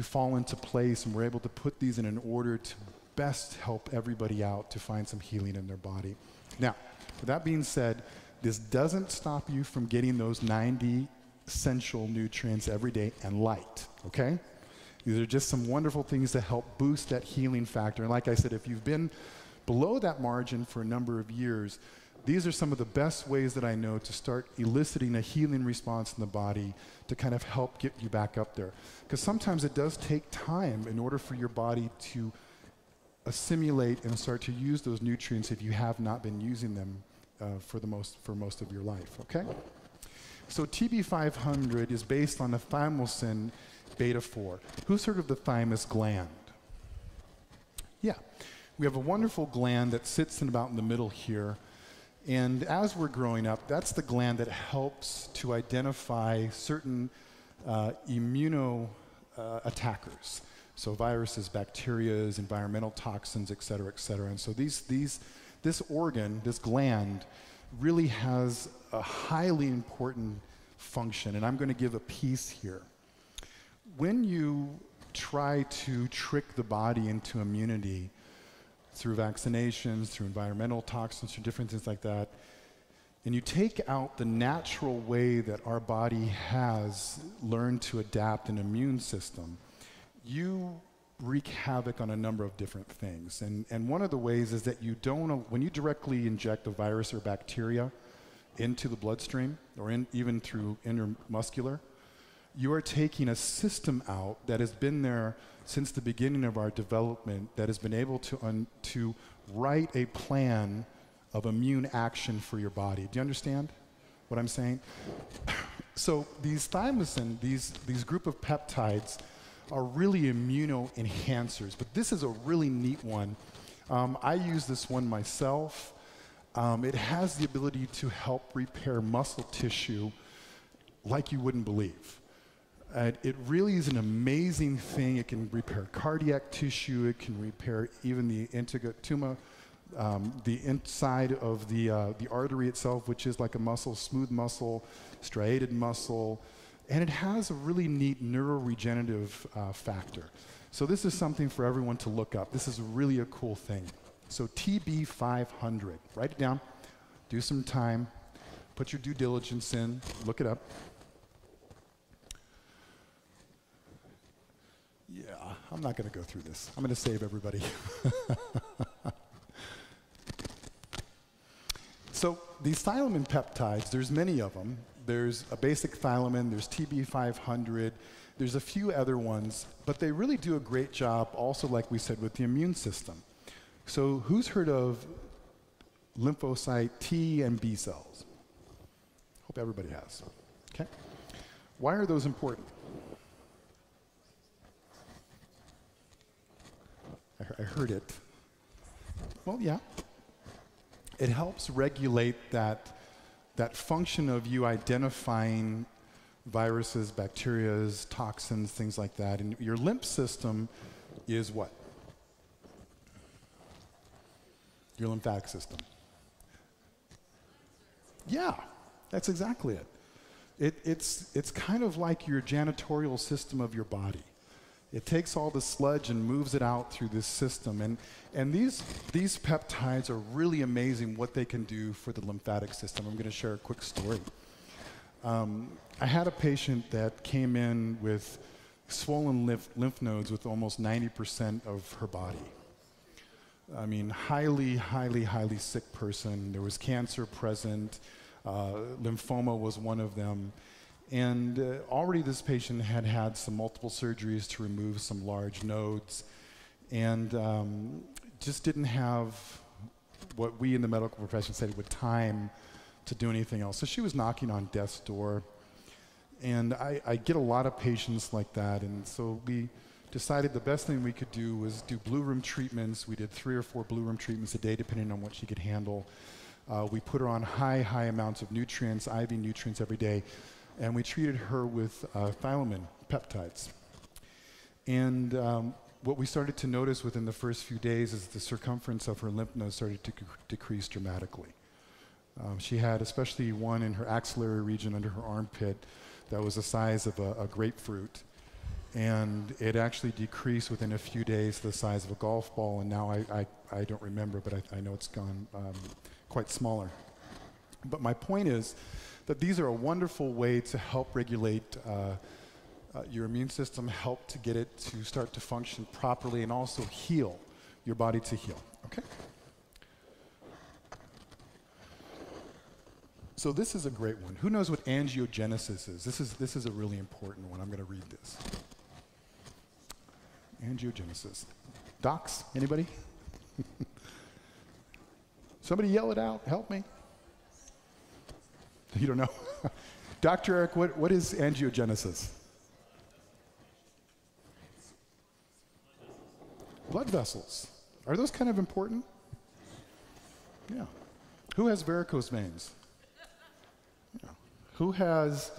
fall into place, and we're able to put these in an order to best help everybody out to find some healing in their body. Now, with that being said, this doesn't stop you from getting those 90 essential nutrients every day and light, okay? These are just some wonderful things to help boost that healing factor. And like I said, if you've been below that margin for a number of years, these are some of the best ways that I know to start eliciting a healing response in the body to kind of help get you back up there. Because sometimes it does take time in order for your body to assimilate and start to use those nutrients if you have not been using them for most of your life, okay? So TB500 is based on the thymosin beta-4. Who's heard of the thymus gland? Yeah. We have a wonderful gland that sits in about in the middle here. And as we're growing up, that's the gland that helps to identify certain attackers. So viruses, bacteria, environmental toxins, et cetera, et cetera. And so this organ, this gland, really has a highly important function. And I'm going to give a piece here. When you try to trick the body into immunity, through vaccinations, through environmental toxins, through different things like that, and you take out the natural way that our body has learned to adapt an immune system, you wreak havoc on a number of different things. And one of the ways is that when you directly inject a virus or bacteria into the bloodstream, or even through intramuscular, you are taking a system out that has been there since the beginning of our development, that has been able to write a plan of immune action for your body. Do you understand what I'm saying? So these thymosin, these group of peptides, are really immunoenhancers, but this is a really neat one. I use this one myself. It has the ability to help repair muscle tissue like you wouldn't believe. It really is an amazing thing. It can repair cardiac tissue. It can repair even the integumentuma, the inside of the artery itself, which is like a muscle, smooth muscle, striated muscle. And it has a really neat neuroregenerative factor. So this is something for everyone to look up. This is really a cool thing. So TB500, write it down, do some time, put your due diligence in, look it up. Yeah, I'm not going to go through this. I'm going to save everybody. So these thiamine peptides, there's many of them. There's a basic thiamine, there's TB500, there's a few other ones, but they really do a great job also, like we said, with the immune system. So who's heard of lymphocyte T and B cells? Hope everybody has. Okay. Why are those important? I heard it. Well, yeah. It helps regulate that function of you identifying viruses, bacterias, toxins, things like that. And your lymph system is what? Your lymphatic system. Yeah, that's exactly it. It's kind of like your janitorial system of your body. It takes all the sludge and moves it out through this system. And these peptides are really amazing what they can do for the lymphatic system. I'm going to share a quick story. I had a patient that came in with swollen lymph nodes with almost 90% of her body. I mean, highly, highly, highly sick person. There was cancer present. Lymphoma was one of them. And already this patient had had some multiple surgeries to remove some large nodes and just didn't have what we in the medical profession said with time to do anything else. So she was knocking on death's door. And I get a lot of patients like that. And so we decided the best thing we could do was do Blu Room treatments. We did 3 or 4 Blu Room treatments a day, depending on what she could handle. We put her on high amounts of nutrients, IV nutrients every day. And we treated her with thiamine peptides. And what we started to notice within the first few days is the circumference of her lymph nodes started to decrease dramatically. She had especially one in her axillary region under her armpit that was the size of a grapefruit. And it actually decreased within a few days to the size of a golf ball. And now I don't remember, but I know it's gone quite smaller. But my point is that these are a wonderful way to help regulate your immune system, help to get it to start to function properly, and also heal your body to heal. Okay? So this is a great one. Who knows what angiogenesis is? This is a really important one. I'm going to read this. Angiogenesis. Docs, anybody? Somebody yell it out. Help me. You don't know? Dr. Eric, what is angiogenesis? Blood vessels. Are those kind of important? Yeah. Who has varicose veins? Yeah. Who has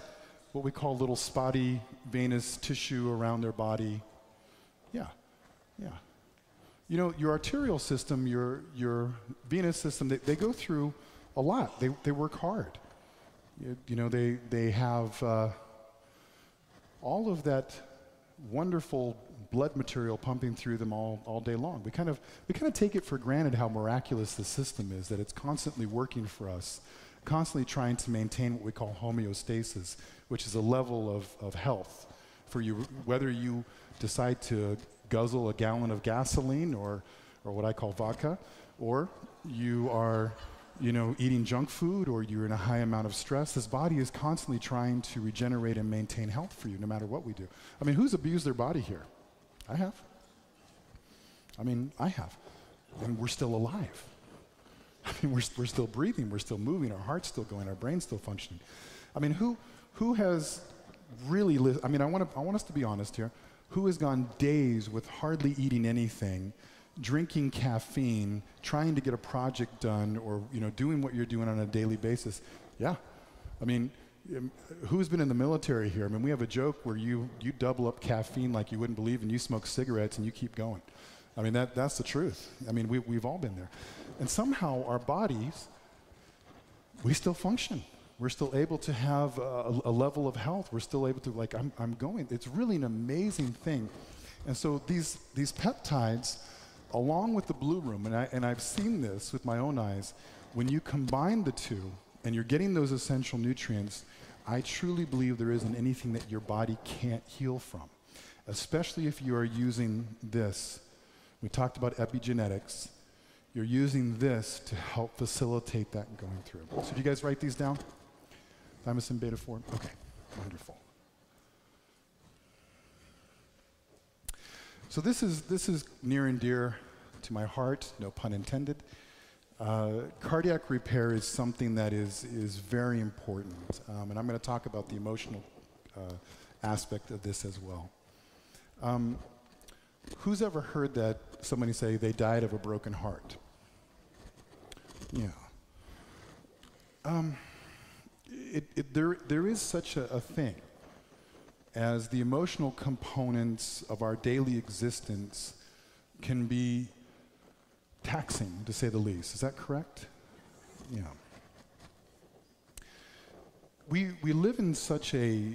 what we call little spotty venous tissue around their body? Yeah. Yeah. You know, your arterial system, your venous system, they go through a lot. They work hard. You know, they have all of that wonderful blood material pumping through them all day long. We kind of take it for granted how miraculous the system is, that it's constantly working for us, constantly trying to maintain what we call homeostasis, which is a level of health for you, whether you decide to guzzle a gallon of gasoline or what I call vodka, or you are eating junk food, or you're in a high amount of stress. This body is constantly trying to regenerate and maintain health for you, no matter what we do. I mean, who's abused their body here? I have. I have. And we're still alive. I mean, we're still breathing, we're still moving, our heart's still going, our brain's still functioning. I mean, who has really I want us to be honest here. Who has gone days with hardly eating anything, drinking caffeine, trying to get a project done, or doing what you're doing on a daily basis? Yeah. I mean, Who's been in the military here? I mean, we have a joke where you double up caffeine like you wouldn't believe, and you smoke cigarettes and you keep going. I mean, that's the truth. I mean, we've all been there. And somehow our bodies, we still function. We're still able to have a level of health. We're still able to, like, I'm going. It's really an amazing thing. And so these peptides, along with the Blue Room, and I've seen this with my own eyes, when you combine the two and you're getting those essential nutrients, I truly believe there isn't anything that your body can't heal from, especially if you are using this. We talked about epigenetics. You're using this to help facilitate that going through. So do you guys write these down? Thymosin beta 4? Okay, wonderful. So this is near and dear to my heart, no pun intended. Cardiac repair is something that is very important, and I'm going to talk about the emotional aspect of this as well. Who's ever heard that somebody say they died of a broken heart? Yeah. There is such a thing as the emotional components of our daily existence can be taxing, to say the least. Is that correct? Yeah. We live in such a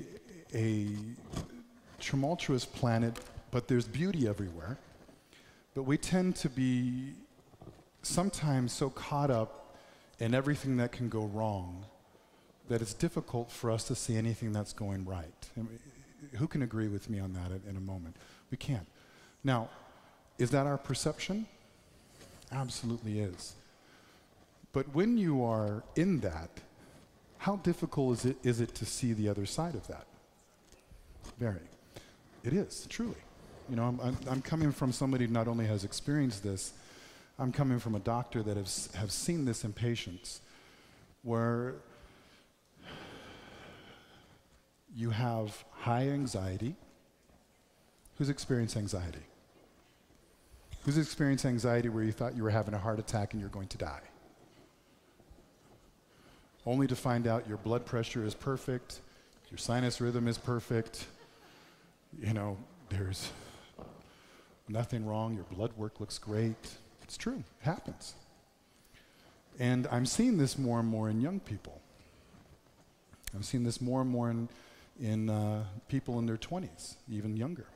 tumultuous planet, but there's beauty everywhere. But we tend to be sometimes so caught up in everything that can go wrong that it's difficult for us to see anything that's going right. I mean, who can agree with me on that in a moment? We can't. Now, is that our perception? Absolutely is. But when you are in that, how difficult is it to see the other side of that? Very. It is, truly. You know, I'm coming from somebody who not only has experienced this, I'm coming from a doctor that have seen this in patients where you have high anxiety. Who's experienced anxiety? Who's experienced anxiety where you thought you were having a heart attack and you're going to die? Only to find out your blood pressure is perfect, your sinus rhythm is perfect, you know, there's nothing wrong, your blood work looks great. It's true, it happens. And I'm seeing this more and more in young people. I'm seeing this more and more in people in their 20s, even younger.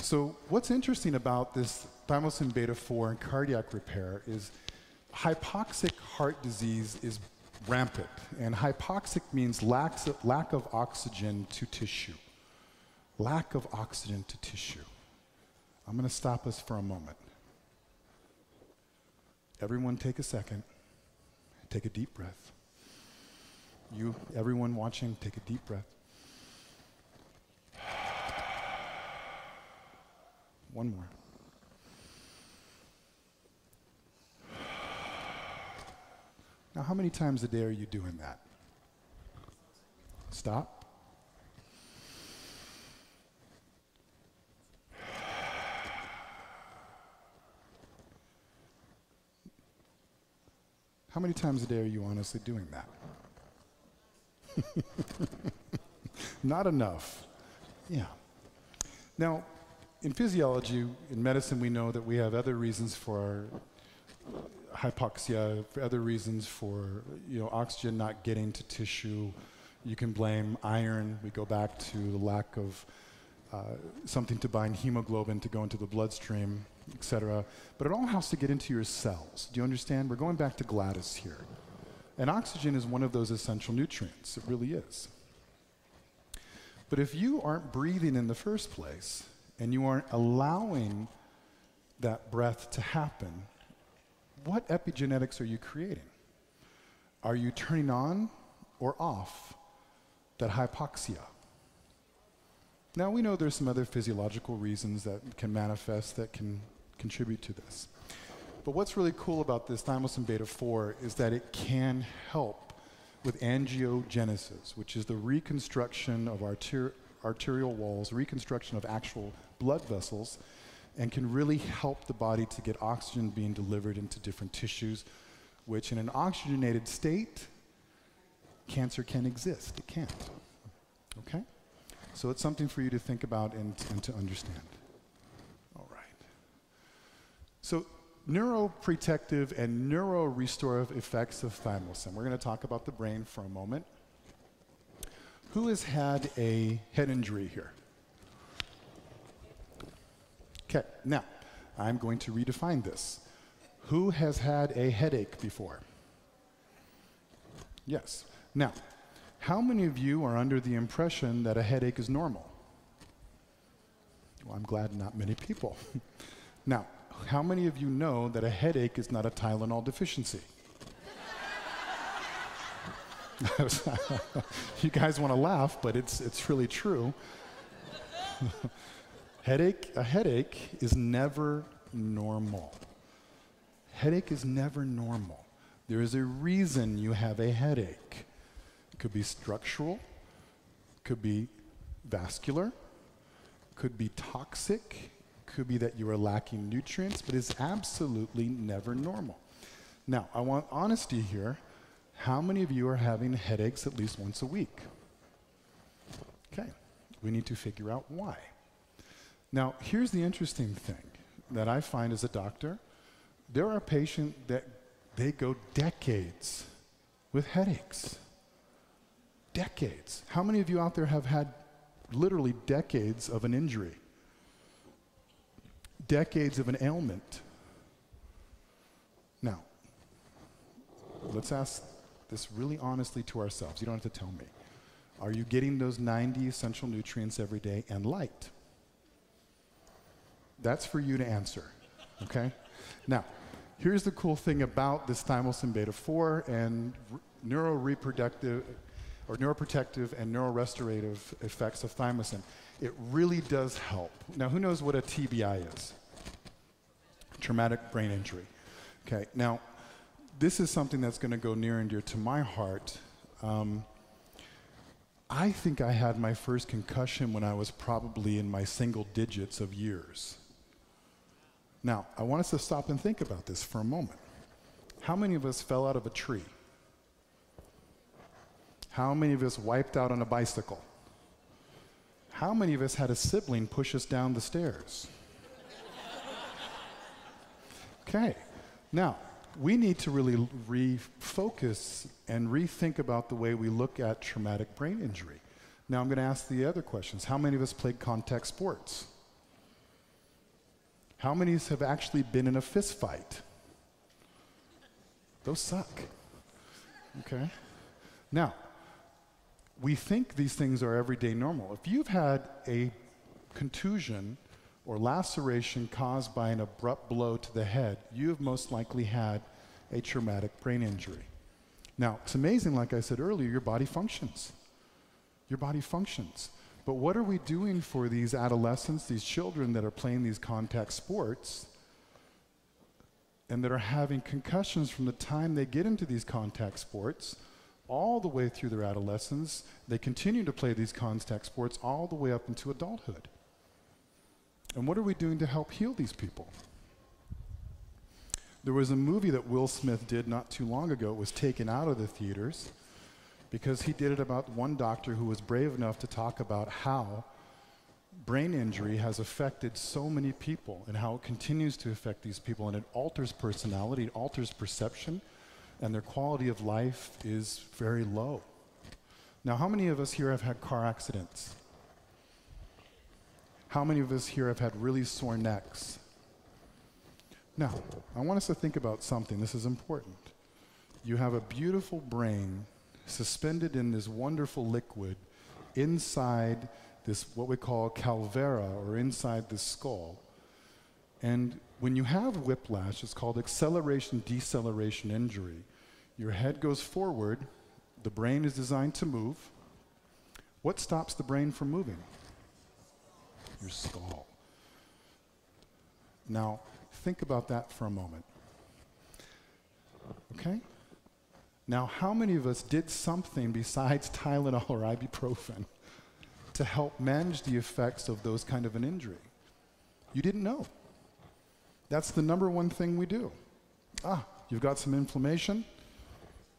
So what's interesting about this thymosin beta 4 and cardiac repair is hypoxic heart disease is rampant. And hypoxic means lack of oxygen to tissue. Lack of oxygen to tissue. I'm going to stop us for a moment. Everyone take a second. Take a deep breath. You, everyone watching, take a deep breath. One more. Now, how many times a day are you doing that? Stop. How many times a day are you honestly doing that? Not enough. Yeah. Now, in physiology, in medicine, we know that we have other reasons for our hypoxia, for other reasons for oxygen not getting to tissue. You can blame iron. We go back to the lack of something to bind hemoglobin to go into the bloodstream, etc. But it all has to get into your cells. Do you understand? We're going back to Gladys here. And oxygen is one of those essential nutrients. It really is. But if you aren't breathing in the first place, and you aren't allowing that breath to happen, what epigenetics are you creating? Are you turning on or off that hypoxia? Now, we know there's some other physiological reasons that can manifest that can contribute to this. But what's really cool about this thymosin beta 4 is that it can help with angiogenesis, which is the reconstruction of arterial walls, reconstruction of actual blood vessels, and can really help the body to get oxygen being delivered into different tissues, which in an oxygenated state cancer can exist. It can't. Okay? So it's something for you to think about and to understand. All right. So neuroprotective and neurorestorative effects of thymosin. We're going to talk about the brain for a moment. Who has had a head injury here? Okay, now, I'm going to redefine this. Who has had a headache before? Yes. Now, how many of you are under the impression that a headache is normal? Well, I'm glad not many people. Now, how many of you know that a headache is not a Tylenol deficiency? You guys want to laugh, but it's really true. A headache is never normal. Headache is never normal. There is a reason you have a headache. It could be structural, could be vascular, could be toxic, could be that you are lacking nutrients, but it's absolutely never normal. Now, I want honesty here. How many of you are having headaches at least once a week? Okay, we need to figure out why. Now, here's the interesting thing that I find as a doctor. There are patients that they go decades with headaches. Decades. How many of you out there have had literally decades of an injury? Decades of an ailment? Now, let's ask this really honestly to ourselves. You don't have to tell me. Are you getting those 90 essential nutrients every day and light? That's for you to answer, okay? Now, here's the cool thing about this thymosin beta-4 and neuroprotective and neurorestorative effects of thymosin. It really does help. Now, who knows what a TBI is? Traumatic brain injury. Okay, now, this is something that's going to go near and dear to my heart. I think I had my first concussion when I was probably in my single digits of years. Now, I want us to stop and think about this for a moment. How many of us fell out of a tree? How many of us wiped out on a bicycle? How many of us had a sibling push us down the stairs? Okay, now, we need to really refocus and rethink about the way we look at traumatic brain injury. Now, I'm going to ask the other questions. How many of us played contact sports? How many of us have actually been in a fist fight? Those suck. Okay? Now, we think these things are everyday normal. If you've had a contusion or laceration caused by an abrupt blow to the head, you have most likely had a traumatic brain injury. Now, it's amazing, like I said earlier, your body functions. Your body functions. But what are we doing for these adolescents, these children that are playing these contact sports and that are having concussions from the time they get into these contact sports all the way through their adolescence? They continue to play these contact sports all the way up into adulthood. And what are we doing to help heal these people? There was a movie that Will Smith did not too long ago. It was taken out of the theaters because he did it about one doctor who was brave enough to talk about how brain injury has affected so many people and how it continues to affect these people, and it alters personality, it alters perception, and their quality of life is very low. Now, how many of us here have had car accidents? How many of us here have had really sore necks? Now, I want us to think about something. This is important. You have a beautiful brain suspended in this wonderful liquid inside this, what we call calvera, or inside the skull. And when you have whiplash, it's called acceleration-deceleration injury. Your head goes forward, the brain is designed to move. What stops the brain from moving? Your skull. Now, think about that for a moment. Okay? Now, how many of us did something besides Tylenol or ibuprofen to help manage the effects of those kind of an injury? You didn't know. That's the number one thing we do. You've got some inflammation.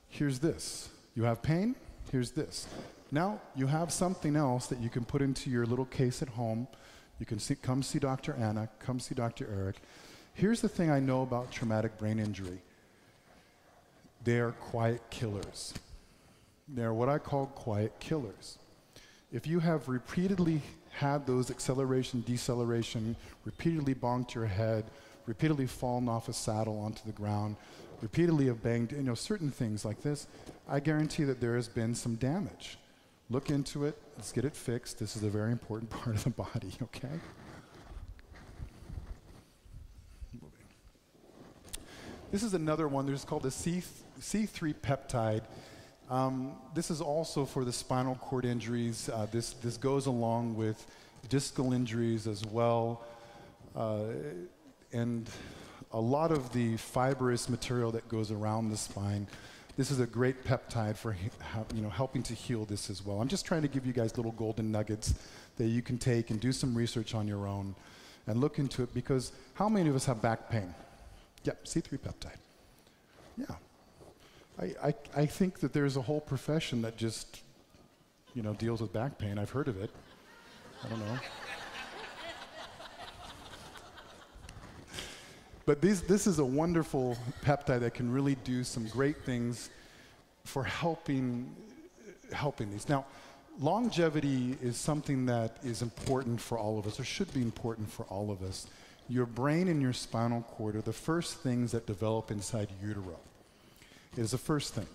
Here's this. You have pain? Here's this. Now you have something else that you can put into your little case at home. You can come see Dr. Anna, come see Dr. Eric. Here's the thing I know about traumatic brain injury. They're quiet killers. They're what I call quiet killers. If you have repeatedly had those acceleration, deceleration, repeatedly bonked your head, repeatedly fallen off a saddle onto the ground, repeatedly have banged, certain things like this, I guarantee that there has been some damage. Look into it. Let's get it fixed. This is a very important part of the body, okay? This is another one. There's called a C3 peptide. This is also for the spinal cord injuries. This goes along with discal injuries as well. And a lot of the fibrous material that goes around the spine. This is a great peptide for helping to heal this as well. I'm just trying to give you guys little golden nuggets that you can take and do some research on your own and look into it, because how many of us have back pain? Yeah, C3 peptide. Yeah. I think that there's a whole profession that just, deals with back pain. I've heard of it. I don't know. But this is a wonderful peptide that can really do some great things for helping these. Now, longevity is something that is important for all of us, or should be important for all of us. Your brain and your spinal cord are the first things that develop inside utero. It is the first thing.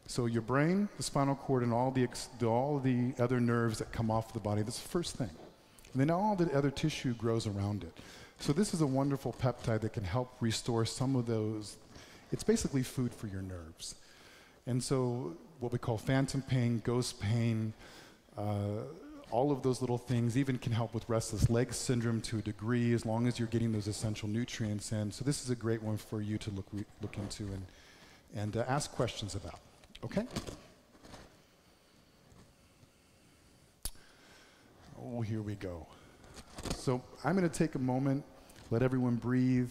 So your brain, the spinal cord, and all the other nerves that come off the body, that's the first thing. And then all the other tissue grows around it. So this is a wonderful peptide that can help restore some of those. It's basically food for your nerves. And so what we call phantom pain, ghost pain, all of those little things even can help with restless leg syndrome to a degree, as long as you're getting those essential nutrients in. So this is a great one for you to look into and ask questions about. Okay? Oh, here we go. So I'm going to take a moment, let everyone breathe,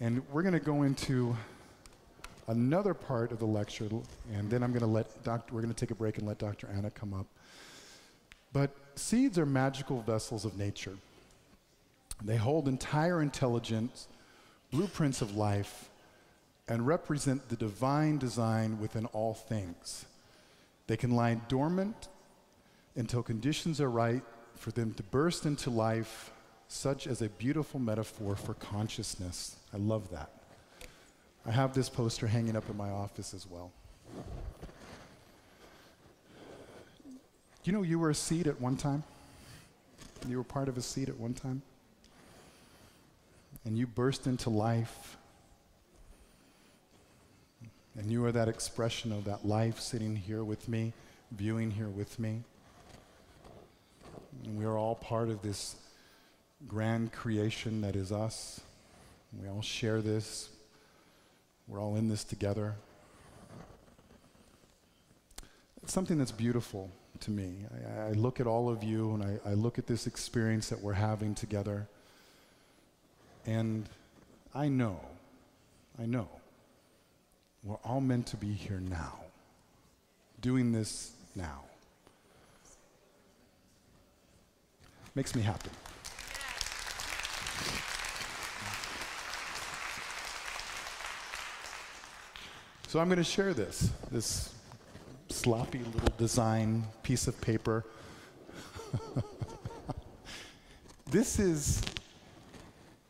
and we're going to go into another part of the lecture, and then we're going to take a break and let Dr. Anna come up. But seeds are magical vessels of nature. They hold entire intelligence, blueprints of life, and represent the divine design within all things. They can lie dormant until conditions are right for them to burst into life, such as a beautiful metaphor for consciousness. I love that. I have this poster hanging up in my office as well. You were a seed at one time? You were part of a seed at one time? And you burst into life. And you are that expression of that life sitting here with me, viewing here with me. And we are all part of this grand creation that is us. We all share this. We're all in this together. It's something that's beautiful to me. I look at all of you and I look at this experience that we're having together. And I know, we're all meant to be here now, doing this now. Makes me happy. So I'm going to share this sloppy little design piece of paper. This is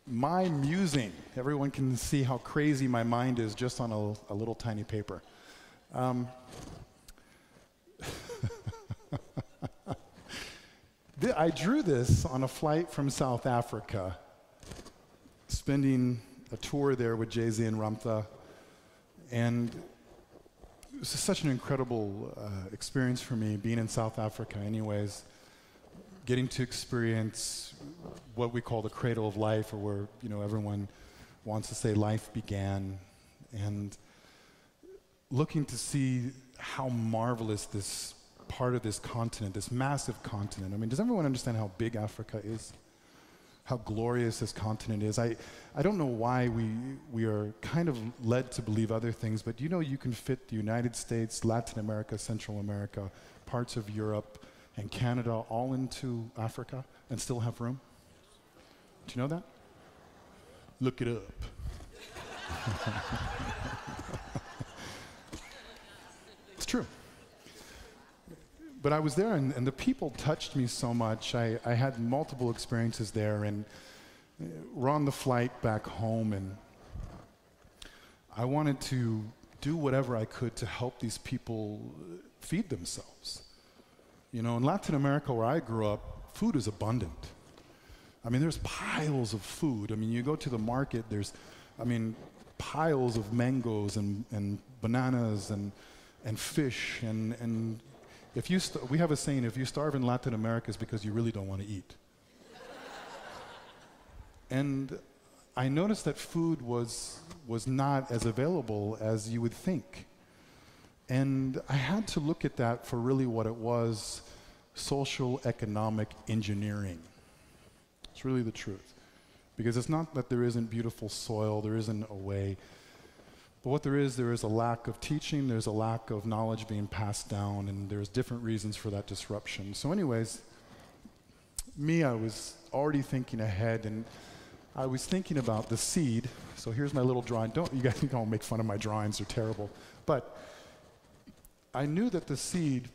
my musing. Everyone can see how crazy my mind is just on a little tiny paper. I drew this on a flight from South Africa, spending a tour there with Jay-Z and Ramtha, and it was such an incredible experience for me, being in South Africa anyways, getting to experience what we call the cradle of life, or where everyone wants to say life began, and looking to see how marvelous this part of this continent, this massive continent. I mean, does everyone understand how big Africa is? how glorious this continent is. I don't know why we are kind of led to believe other things, but you know you can fit the United States, Latin America, Central America, parts of Europe, and Canada all into Africa and still have room? Do you know that? Look it up. It's true. But I was there, and the people touched me so much. I had multiple experiences there, and we're on the flight back home, and I wanted to do whatever I could to help these people feed themselves. You know, in Latin America, where I grew up, food is abundant. I mean, there's piles of food. I mean, you go to the market, there's, piles of mangoes and bananas and fish and if you we have a saying, if you starve in Latin America, it's because you really don't want to eat. And I noticed that food was not as available as you would think. And I had to look at that for really what it was, social economic engineering. It's really the truth. Because it's not that there isn't beautiful soil, there isn't a way. But what there is a lack of teaching, there's a lack of knowledge being passed down, and there's different reasons for that disruption. So anyways, I was already thinking ahead, and I was thinking about the seed. So here's my little drawing. You guys don't make fun of my drawings, they're terrible. But I knew that the seed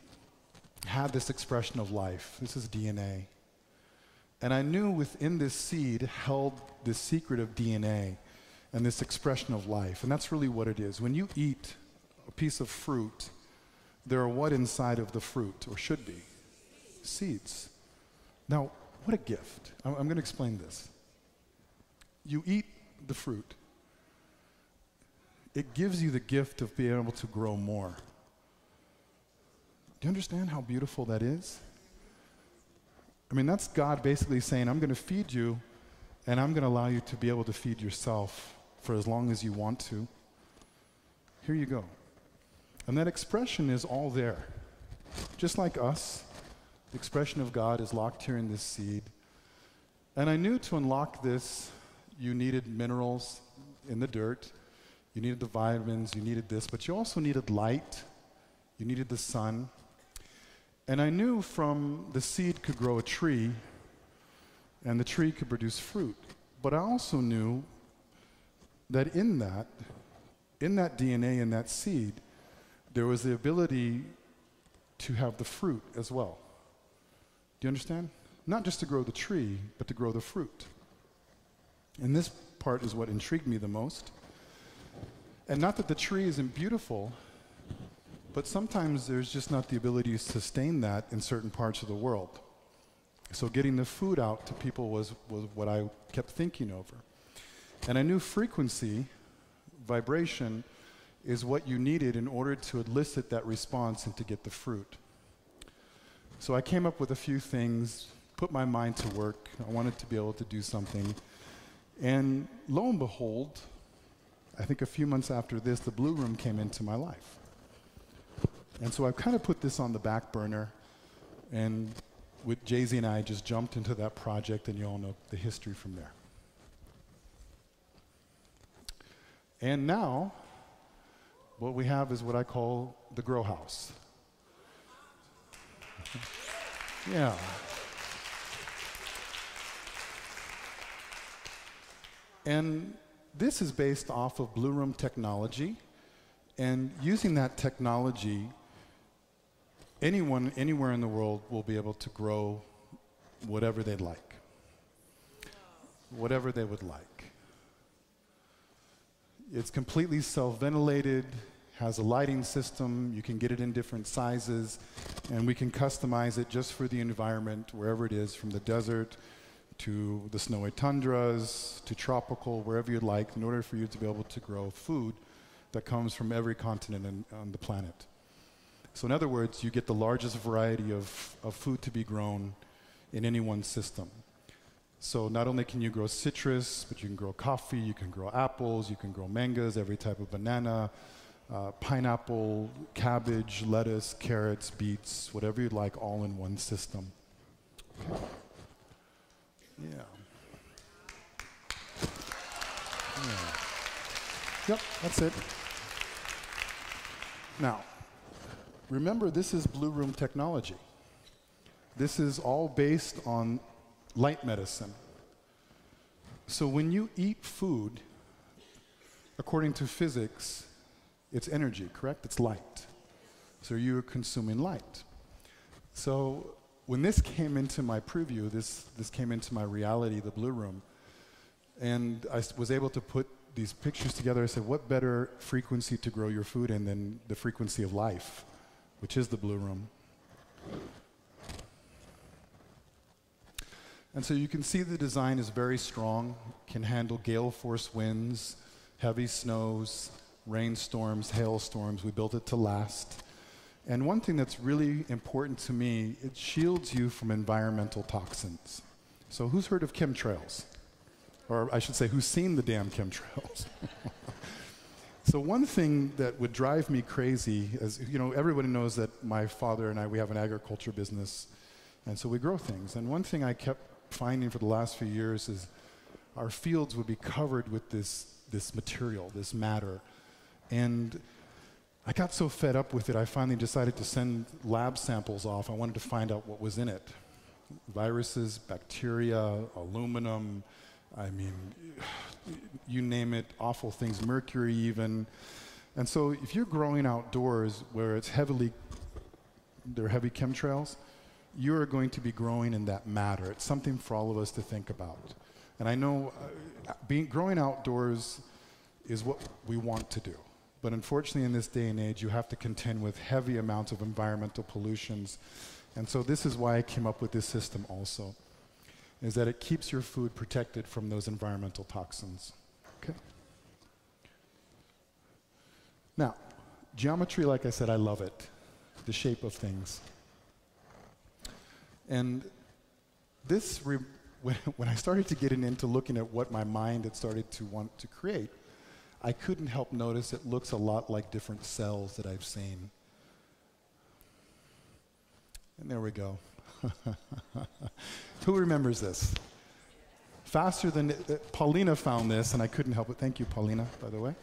had this expression of life. This is DNA. And I knew within this seed held the secret of DNA and this expression of life. And that's really what it is. When you eat a piece of fruit, there are what inside of the fruit, or should be? Seeds. Now, what a gift. I'm going to explain this. You eat the fruit. It gives you the gift of being able to grow more. Do you understand how beautiful that is? I mean, that's God basically saying, I'm going to feed you, and I'm going to allow you to be able to feed yourself for as long as you want to. Here you go. And that expression is all there. Just like us, the expression of God is locked here in this seed. And I knew to unlock this, you needed minerals in the dirt, you needed the vitamins, you needed this, but you also needed light, you needed the sun. And I knew from the seed could grow a tree, and the tree could produce fruit. But I also knew that in that DNA, in that seed, there was the ability to have the fruit as well. Do you understand? Not just to grow the tree, but to grow the fruit. And this part is what intrigued me the most. And not that the tree isn't beautiful, but sometimes there's just not the ability to sustain that in certain parts of the world. So getting the food out to people was what I kept thinking over. And I knew frequency, vibration, is what you needed in order to elicit that response and to get the fruit. So I came up with a few things, put my mind to work. I wanted to be able to do something. And lo and behold, I think a few months after this, the Blu Room came into my life. And so I've kind of put this on the back burner, and with Jay-Z and I just jumped into that project, and you all know the history from there. And now, what we have is what I call the grow house. Yeah. And this is based off of Blu Room technology, and using that technology, anyone, anywhere in the world will be able to grow whatever they'd like. Whatever they would like. It's completely self-ventilated, has a lighting system, you can get it in different sizes, and we can customize it just for the environment, wherever it is, from the desert to the snowy tundras, to tropical, wherever you'd like, in order for you to be able to grow food that comes from every continent on the planet. So in other words, you get the largest variety of food to be grown in any one system. So not only can you grow citrus, but you can grow coffee, you can grow apples, you can grow mangoes, every type of banana, pineapple, cabbage, lettuce, carrots, beets, whatever you'd like, all in one system. Okay. Yeah. Yep, that's it. Now, remember, this is Blue Room technology. This is all based on light medicine. So when you eat food, according to physics, it's energy, correct? It's light. So you're consuming light. So when this came into my preview, this came into my reality, the Blue Room, and I was able to put these pictures together. I said, what better frequency to grow your food in than the frequency of life, which is the Blue Room. And so you can see the design is very strong, can handle gale force winds, heavy snows, rainstorms, hailstorms. We built it to last. And one thing that's really important to me, it shields you from environmental toxins. So who's heard of chemtrails? Or I should say, who's seen the damn chemtrails? So one thing that would drive me crazy, as you know, everybody knows that my father and I, we have an agriculture business, and so we grow things. And one thing I kept finding for the last few years is our fields would be covered with this material, this matter. And I got so fed up with it, I finally decided to send lab samples off. I wanted to find out what was in it. Viruses, bacteria, aluminum, I mean, you name it, awful things, mercury even. And so if you're growing outdoors where it's there are heavy chemtrails, you're going to be growing in that matter. It's something for all of us to think about. And I know growing outdoors is what we want to do. But unfortunately, in this day and age, you have to contend with heavy amounts of environmental pollutions. And so this is why I came up with this system also, is that it keeps your food protected from those environmental toxins. Okay. Now, geometry, like I said, I love it, the shape of things. And this, when I started to get into looking at what my mind had started to want to create, I couldn't help notice it looks a lot like different cells that I've seen. And there we go. Who remembers this? Faster than, Paulina found this, and I couldn't help it. Thank you, Paulina, by the way.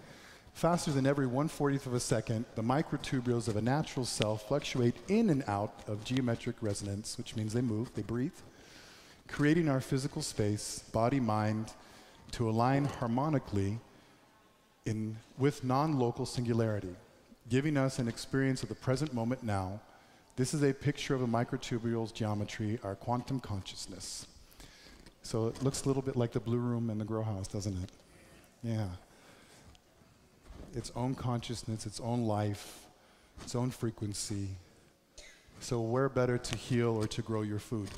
Faster than every 1/40th of a second, the microtubules of a natural cell fluctuate in and out of geometric resonance, which means they move, they breathe, creating our physical space, body, mind, to align harmonically with non-local singularity, giving us an experience of the present moment now. This is a picture of a microtubule's geometry, our quantum consciousness. So it looks a little bit like the Blue Room and the Grow House, doesn't it? Yeah. Its own consciousness, its own life, its own frequency. So where better to heal or to grow your food?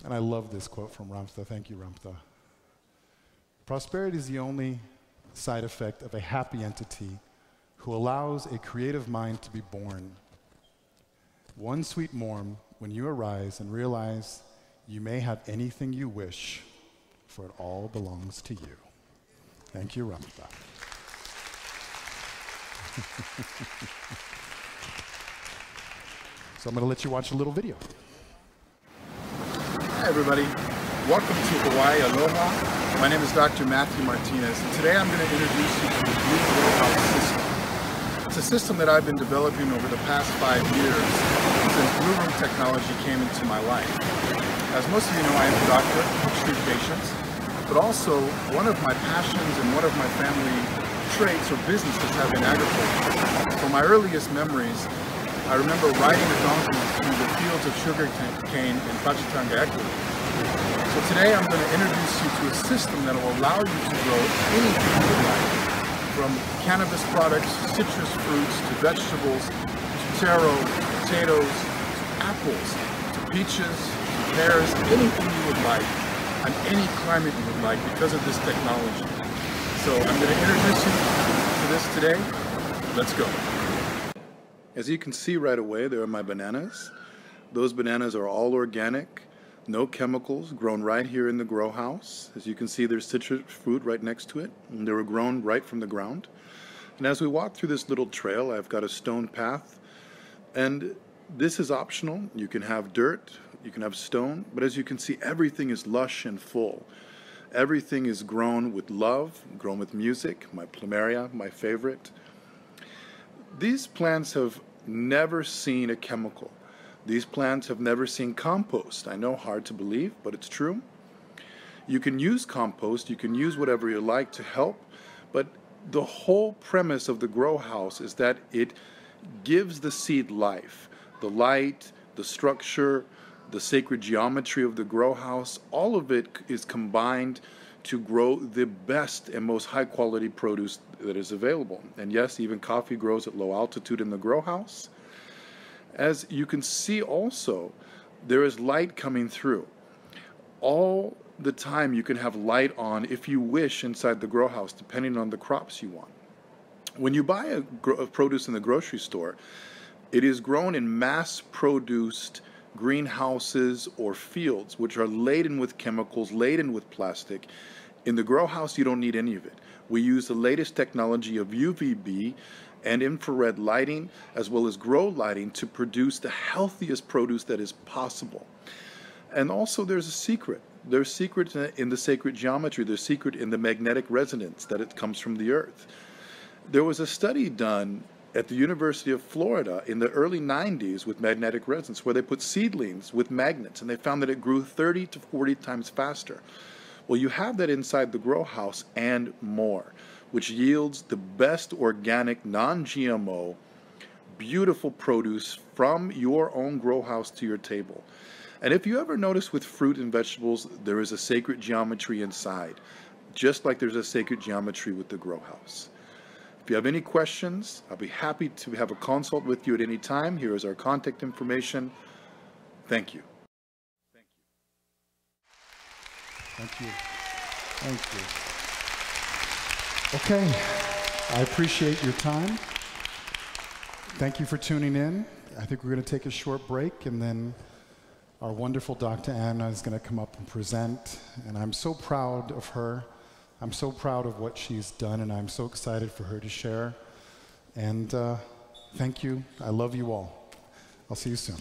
And I love this quote from Ramtha. Thank you, Ramtha. Prosperity is the only side effect of a happy entity who allows a creative mind to be born. One sweet morn when you arise and realize you may have anything you wish, for it all belongs to you. Thank you, Ramtha. So I'm going to let you watch a little video. Hi everybody, welcome to Hawaii, aloha. My name is Dr. Matthew Martinez, and today I'm going to introduce you to the Blue Room system. It's a system that I've been developing over the past 5 years since Blue Room technology came into my life. As most of you know, I am a doctor, I treat patients, but also one of my passions and one of my family traits or businesses have been agriculture. From my earliest memories, I remember riding a donkey through the fields of sugar cane in Pachitanga, Ecuador. So today I'm going to introduce you to a system that will allow you to grow anything you would like, from cannabis products, citrus fruits, to vegetables, to taro, potatoes, to apples, to peaches, to pears, anything you would like, on any climate you would like because of this technology. So I'm going to introduce you to this today. Let's go. As you can see right away, there are my bananas. Those bananas are all organic, no chemicals, grown right here in the grow house. As you can see, there's citrus fruit right next to it, and they were grown right from the ground. And as we walk through this little trail, I've got a stone path, and this is optional. You can have dirt, you can have stone, but as you can see, everything is lush and full. Everything is grown with love, grown with music, my plumeria, my favorite. These plants have never seen a chemical. These plants have never seen compost. I know, hard to believe, but it's true. You can use compost, you can use whatever you like to help, but the whole premise of the grow house is that it gives the seed life. The light, the structure, the sacred geometry of the grow house, all of it is combined to grow the best and most high quality produce that is available. And yes, even coffee grows at low altitude in the grow house. As you can see also, there is light coming through. All the time you can have light on if you wish inside the grow house, depending on the crops you want. When you buy a produce in the grocery store, it is grown in mass-produced greenhouses or fields, which are laden with chemicals, laden with plastic. In the grow house, you don't need any of it. We use the latest technology of UVB and infrared lighting, as well as grow lighting, to produce the healthiest produce that is possible. And also there's a secret. There's secret in the sacred geometry. There's secret in the magnetic resonance that it comes from the earth. There was a study done at the University of Florida in the early 90s with magnetic resonance where they put seedlings with magnets and they found that it grew 30 to 40 times faster. Well, you have that inside the grow house and more, which yields the best organic, non-GMO, beautiful produce from your own grow house to your table. And if you ever notice with fruit and vegetables, there is a sacred geometry inside, just like there's a sacred geometry with the grow house. If you have any questions, I'll be happy to have a consult with you at any time. Here is our contact information. Thank you. Thank you. Thank you. Okay, I appreciate your time. Thank you for tuning in. I think we're going to take a short break, and then our wonderful Dr. Anna is going to come up and present. And I'm so proud of her. I'm so proud of what she's done, and I'm so excited for her to share. And thank you. I love you all. I'll see you soon.